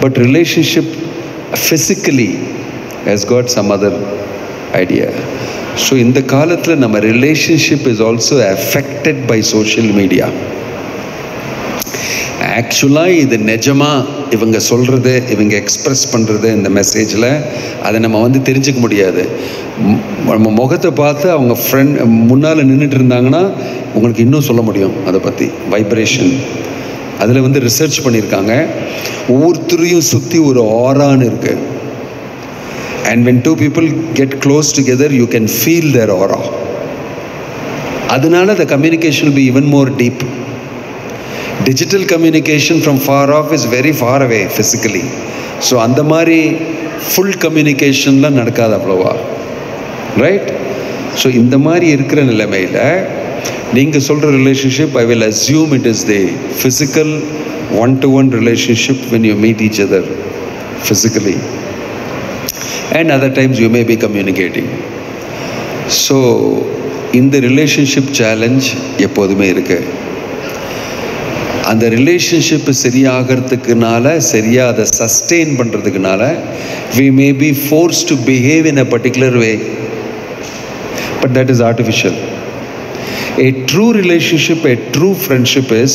But relationship physically has got some other idea. So இந்த காலத்தில் நம்ம relationship is also affected by social media. ஆக்சுவலாக இது நிஜமாக இவங்க சொல்கிறது, இவங்க எக்ஸ்ப்ரெஸ் பண்ணுறது இந்த மெசேஜில் அதை நம்ம வந்து தெரிஞ்சுக்க முடியாது. நம்ம முகத்தை பார்த்து அவங்க ஃப்ரெண்ட் முன்னால் நின்றுட்டு இருந்தாங்கன்னா உங்களுக்கு இன்னும் சொல்ல முடியும் அதை பற்றி. வைப்ரேஷன் அதில் வந்து ரிசர்ச் பண்ணியிருக்காங்க. ஒவ்வொருத்தரையும் சுற்றி ஒரு ஆரான்னு இருக்குது. And when two people get close together, you can feel their aura. அதனால the communication will be even more deep. Digital communication from far off is very far away physically. So அந்த மாதிரி full communicationலாம் நடக்காது அவ்வளோவா, right? So இந்த மாதிரி இருக்கிற நிலைமையில் நீங்கள் சொல்கிற relationship, I will assume it is the physical one-to-one relationship when you meet each other physically. And other times you may be communicating. So இந்த ரிலேஷன்ஷிப் சேலஞ்ச் எப்போதுமே இருக்கு. அந்த ரிலேஷன்ஷிப் சரியாகிறதுக்குனால, சரியாக அதை sustain பண்ணுறதுக்குனால we may be forced to behave in a particular way, but that is artificial. A true relationship, a true friendship is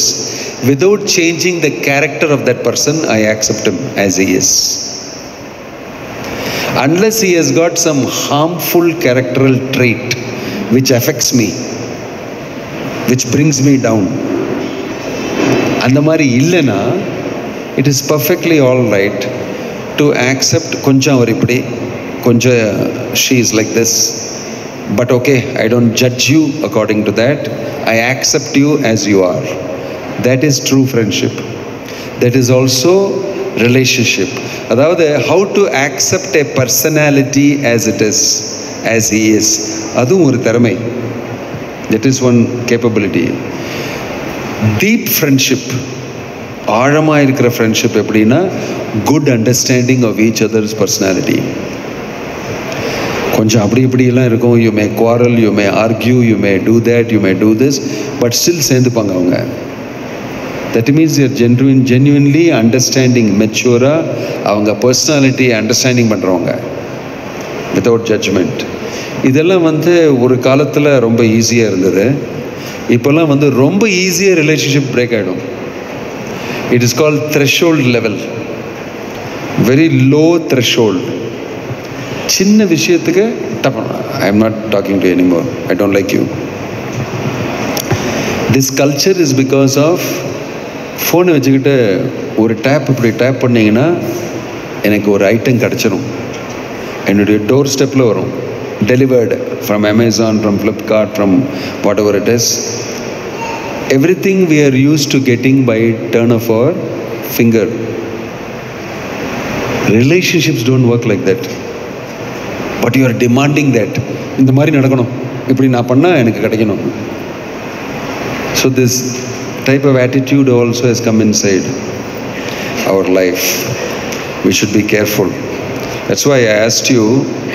without changing the character of that person, I accept him as he is. Unless he has got some harmful characteral trait which affects me, which brings me down, அந்த மாதிரி இல்லைன்னா it is perfectly all right to accept கொஞ்சம் அவர் இப்படி, கொஞ்சம் she is like this, but okay, I don't judge you according to that, I accept you as you are. That is true friendship. That is also relationship. அதாவது how to accept a personality as it is, as he is. அதுவும் ஒரு திறமை. That is one capability. Deep friendship, ஆழமாக இருக்கிற friendship எப்படின்னா good understanding of each others personality. கொஞ்சம் அப்படி இப்படியெல்லாம் இருக்கும். You may quarrel, you may argue, you may do that, you may do this, but still சேர்ந்துப்பாங்க அவங்க. That means you're genuinely understanding, மெச்சூராக அவங்க பர்சனாலிட்டி அண்டர்ஸ்டாண்டிங் பண்ணுறவங்க வித்தவுட் ஜட்ஜ்மெண்ட். இதெல்லாம் ஒரு காலத்தில் ரொம்ப ஈஸியாக இருந்தது. இப்போல்லாம் ரொம்ப ஈஸியாக ரிலேஷன்ஷிப் பிரேக் ஆகிடும். It is called threshold level, very low threshold. சின்ன விஷயத்துக்கு I am not talking to anymore, I don't like you. This culture is because of ஃபோனை வச்சுக்கிட்டு ஒரு டேப் இப்படி டேப் பண்ணிங்கன்னா எனக்கு ஒரு ஐட்டம் கிடச்சிரும், என்னுடைய டோர் ஸ்டெப்பில் வரும், delivered from Amazon, from Flipkart, from what ever it is. Everything we are used to getting by turn of our finger. Relationships don't work like that. But you are demanding that. இந்த மாதிரி நடக்கணும், இப்படி நான் பண்ணால் எனக்கு கிடைக்கணும். So this type of attitude also has come inside our life. We should be careful. That's why I asked you,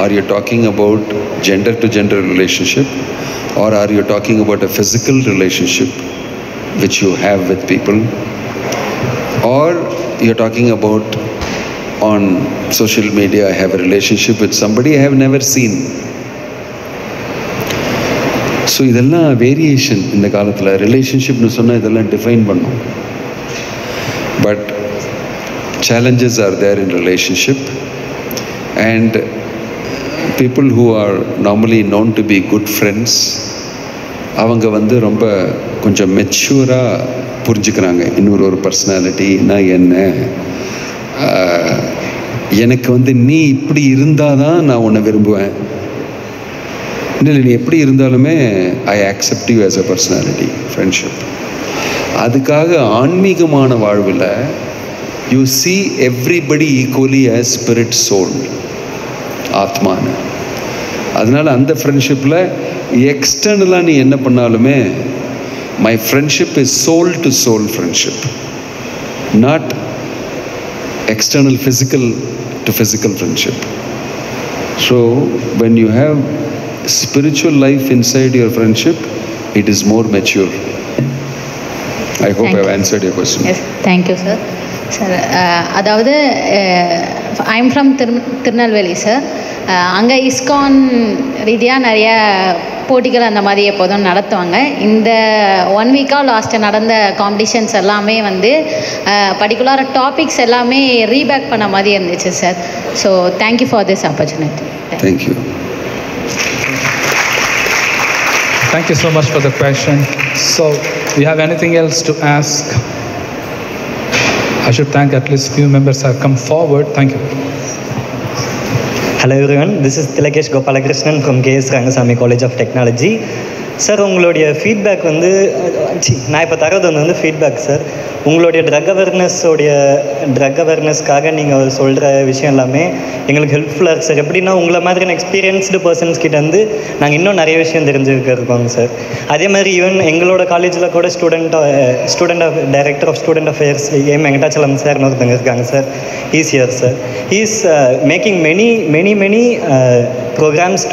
are you talking about gender to gender relationship, or are you talking about a physical relationship which you have with people, or you're talking about on social media, I have a relationship with somebody I have never seen. So இதெல்லாம் variation. இந்த காலத்தில் ரிலேஷன்ஷிப்னு சொன்னால் இதெல்லாம் define பண்ணும். But challenges are there in relationship, and people who are normally known to be good friends, அவங்க ரொம்ப கொஞ்சம் மெச்சூராக புரிஞ்சுக்கிறாங்க இன்னொரு பர்சனாலிட்டினா என்ன. எனக்கு நீ இப்படி இருந்தால் தான் நான் உன்னை விரும்புவேன், இல்லை நீ எப்படி இருந்தாலுமே I accept you as a personality. Friendship. அதுக்காக ஆன்மீகமான வாழ்வில் you see everybody equally as spirit soul, ஆத்மான்னு. அதனால் அந்த ஃப்ரெண்ட்ஷிப்பில் எக்ஸ்டர்னலாக நீ என்ன பண்ணாலுமே my friendship is soul to soul friendship, not external physical to physical friendship. So when you have spiritual life inside your friendship, it is more mature. I hope I have answered your question. Yes, thank you sir. Sir, அதாவது I am from Tirunelveli sir. அங்கே ISKCON ரீதியாக நிறைய போட்டிகள் அந்த மாதிரி எப்போதும் நடத்துவாங்க. இந்த 1 வீக்காக லாஸ்ட்டு நடந்த காம்படிஷன்ஸ் எல்லாமே பர்டிகுலர் டாபிக்ஸ் எல்லாமே ரீபேக் பண்ண மாதிரி இருந்துச்சு sir. So thank you for this opportunity. Thank you. Thank you so much for the question. So, do you have anything else to ask? I should thank at least few members have come forward. Thank you. Hello everyone, this is Tilakesh Gopalakrishnan from KS Rangasamy College of Technology. Sir உங்களுடைய feedback நான் இப்போ தரது feedback sir. உங்களுடைய drug அவேர்னஸ்க்காக நீங்கள் சொல்கிற விஷயம் எல்லாமே எங்களுக்கு ஹெல்ப்ஃபுல்லாக இருக்குது சார். எப்படின்னா உங்களை மாதிரியான எக்ஸ்பீரியன்ஸ்டு பர்சன்ஸ் கிட்டேருந்து நாங்கள் இன்னும் நிறைய விஷயம் தெரிஞ்சுருக்கோங்க சார். அதே மாதிரி ஈவன் எங்களோட காலேஜில் கூட director of student affairs M Venkatachalam சார்னு ஒருத்தங்க இருக்காங்க sir. Is here sir. He is making many programmes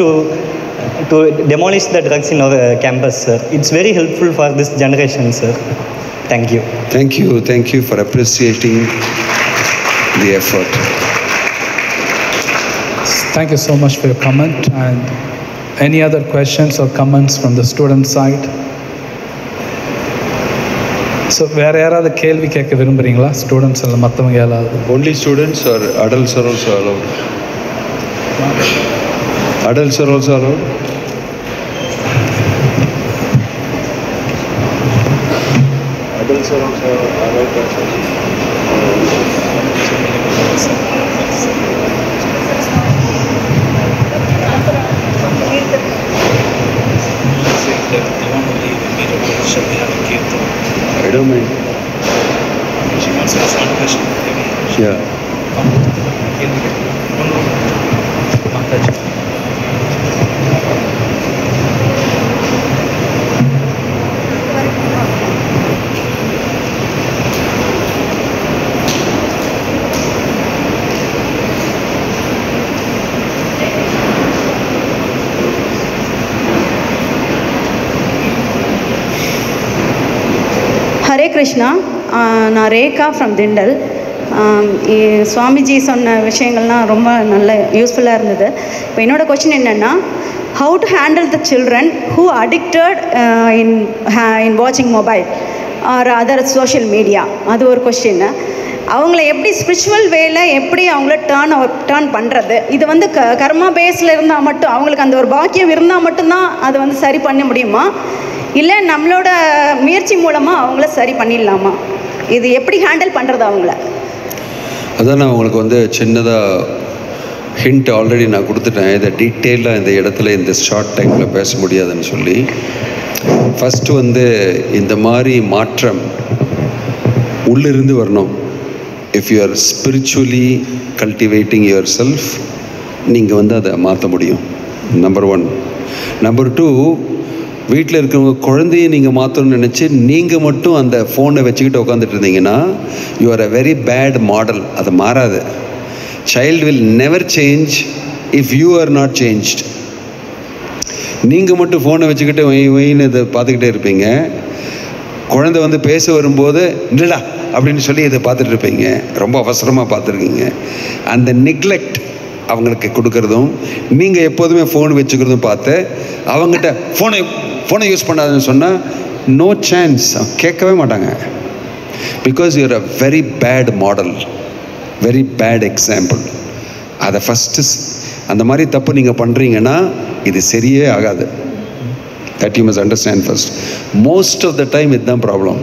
to demolish the drugs in our campus, sir. It's very helpful for this generation, sir. Thank you. Thank you for appreciating the effort. Thank you so much for your comment. And any other questions or comments from the student side? So வேறு யாராவது கேள்வி கேட்க விரும்புகிறீங்களா? Students இல்லை மற்றவங்க யாராவது? Only students or adults are also allowed? Adults are also allowed? Adults are also allowed. I don't mind. She wants to ask one question. Yeah. Hare Krishna, நான் Rekha from Thindal. Swamiji சொன்ன விஷயங்கள்லாம் ரொம்ப நல்ல யூஸ்ஃபுல்லாக இருந்தது. இப்போ என்னோடய கொஸ்டின் என்னென்னா, how to handle the children who addicted in வாட்சிங் mobile or other social media? அது ஒரு கொஸ்டின். அவங்கள எப்படி ஸ்பிரிச்சுவல் வேல எப்படி அவங்கள டேர்ன் பண்ணுறது? இது வந்து கர்மா பேஸில் இருந்தால் மட்டும், அவங்களுக்கு அந்த ஒரு பாக்கியம் இருந்தால் மட்டும்தான் அதை வந்து சரி பண்ண முடியுமா, இல்லை நம்மளோட முயற்சி மூலமாக அவங்கள சரி பண்ணிடலாமா? இது எப்படி ஹேண்டில் பண்ணுறது அவங்கள? அதான் நான் உங்களுக்கு வந்து சின்னதாக ஹிண்ட் ஆல்ரெடி நான் கொடுத்துட்டேன். இதை டீட்டெயிலாக இந்த இடத்துல இந்த ஷார்ட் டைமில் பேச முடியாதுன்னு சொல்லி. ஃபஸ்ட்டு வந்து இந்த மாதிரி மாற்றம் உள்ளிருந்து வரணும். If you R spiritually cultivating your self, நீங்கள் வந்து அதை மாற்ற முடியும். நம்பர் 1. நம்பர் 2, வீட்டில் இருக்கிறவங்க குழந்தைய நீங்கள் மாற்றணும்னு நினச்சி நீங்கள் மட்டும் அந்த ஃபோனை வச்சுக்கிட்டு உட்காந்துட்டு இருந்தீங்கன்னா, you are a very bad model. அது மாறாது. Child will never change if you are not changed. நீங்கள் மட்டும் ஃபோனை வச்சுக்கிட்டு ஒயின்னு இதை பார்த்துக்கிட்டே இருப்பீங்க. குழந்தை வந்து பேச வரும்போது இல்லடா அப்படின்னு சொல்லி இதை பார்த்துட்டு இருப்பீங்க. ரொம்ப அவசரமாக பார்த்துருக்கீங்க. அந்த நெக்லெக்ட் அவங்களுக்கு கொடுக்குறதும் நீங்கள் எப்போதுமே ஃபோன் வச்சுக்கிறதும் பார்த்து அவங்ககிட்ட ஃபோனை யூஸ் பண்ணாதுன்னு சொன்னால் நோ சான்ஸ், கேட்கவே மாட்டாங்க. Because you're a very bad model, very bad example. அதை ஃபஸ்ட்டு அந்த மாதிரி தப்பு நீங்கள் பண்ணுறீங்கன்னா இது சரியே ஆகாது. That you must understand first. Most of the time இதுதான் problem.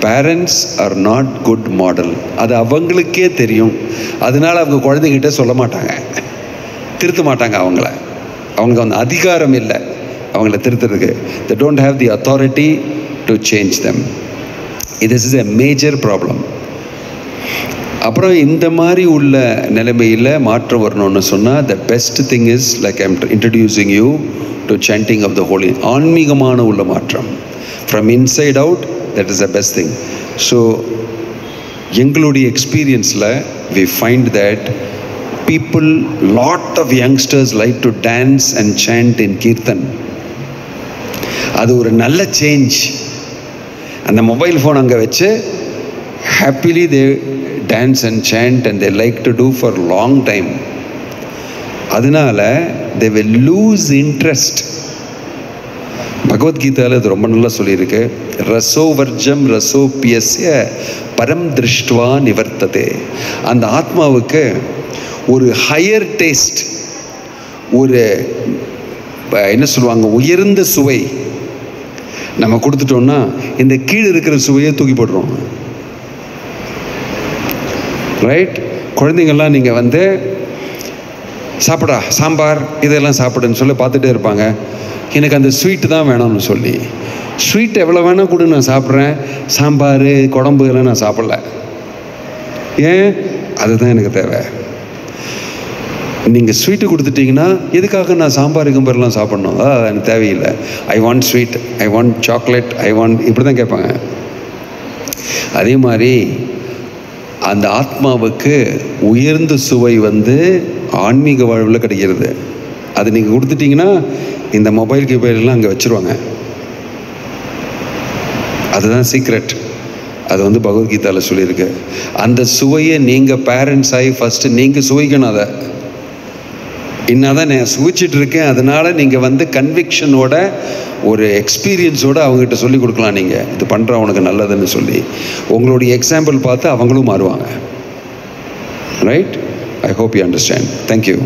Parents are not good model. அது அவங்களுக்கே தெரியும். அதனால் அவங்க குழந்தைகிட்ட சொல்ல மாட்டாங்க, திருத்த மாட்டாங்க. அவங்களுக்கு அந்த அதிகாரம் இல்லை அவங்கள திருத்துறதுக்கு. they don't have the authority to change them. this is a major problem. அப்புறம் இந்த மாதிரி உள்ள நிலைமையில் மாற்றம் வரணும்னு சொன்னால் the best thing is like I'm introducing you to chanting of the holy. ஆன்மீகமான உள்ள மாற்றம் from inside out, that is the best thing. So எங்களுடைய எக்ஸ்பீரியன்ஸில் we find that lot of youngsters like to dance and chant in kirtan. அது ஒரு நல்ல change. அந்த mobile phone அங்கே வச்சு happily they dance and chant and they like to do for long time. அதனால they will lose interest. பகவத்கீதையில் இது ரொம்ப நல்லா சொல்லியிருக்கு. ரசோ வர்ஜம் ரசோ பியஸ்ய பரம் திருஷ்டுவா நிவர்த்ததே. அந்த ஆத்மாவுக்கு ஒரு ஹையர் டேஸ்ட், ஒரு என்ன சொல்லுவாங்க, உயர்ந்த சுவை நம்ம கொடுத்துட்டோம்னா இந்த கீழே இருக்கிற சுவையை தூக்கி போடுறோம். ரைட்? குழந்தைங்கள்லாம் நீங்கள் வந்து சாப்பிடா சாம்பார் இதெல்லாம் சாப்பிடுன்னு சொல்லி பார்த்துட்டே இருப்பாங்க. எனக்கு அந்த ஸ்வீட்டு தான் வேணும்னு சொல்லி, ஸ்வீட் எவ்வளோ வேணால் கூட நான் சாப்பிட்றேன், சாம்பார் குழம்பு எல்லாம் நான் சாப்பிடல. ஏன்? அதுதான் எனக்கு தேவை. நீங்கள் ஸ்வீட்டு கொடுத்துட்டிங்கன்னா எதுக்காக நான் சாம்பார் கும்பரெலாம் சாப்பிட்ணும்? எனக்கு தேவையில்லை. I want sweet, I want chocolate, I want, இப்படி தான் கேட்பாங்க. அதே மாதிரி அந்த ஆத்மாவுக்கு உயர்ந்த சுவை வந்து ஆன்மீக வாழ்வில் கிடைக்கிறது. அது நீங்கள் கொடுத்துட்டிங்கன்னா இந்த மொபைல் கிபைலெலாம் அங்கே வச்சுருவாங்க. அதுதான் சீக்ரெட். அது வந்து பகவத்கீதாவில் சொல்லியிருக்கு. அந்த சுவையை நீங்கள் பேரண்ட்ஸ் ஆகி ஃபஸ்ட்டு நீங்கள் சுவைக்கணும். அதை இன்னதான் நான் சுவிச்சிட்டு இருக்கேன். அதனால் நீங்கள் வந்து கன்விக்ஷனோட ஒரு எக்ஸ்பீரியன்ஸோடு அவங்ககிட்ட சொல்லி கொடுக்கலாம். நீங்கள் இது பண்ணுற அவனுக்கு நல்லதுன்னு சொல்லி உங்களுடைய எக்ஸாம்பிள் பார்த்து அவங்களும் மாறுவாங்க. Right? I hope you understand. Thank you.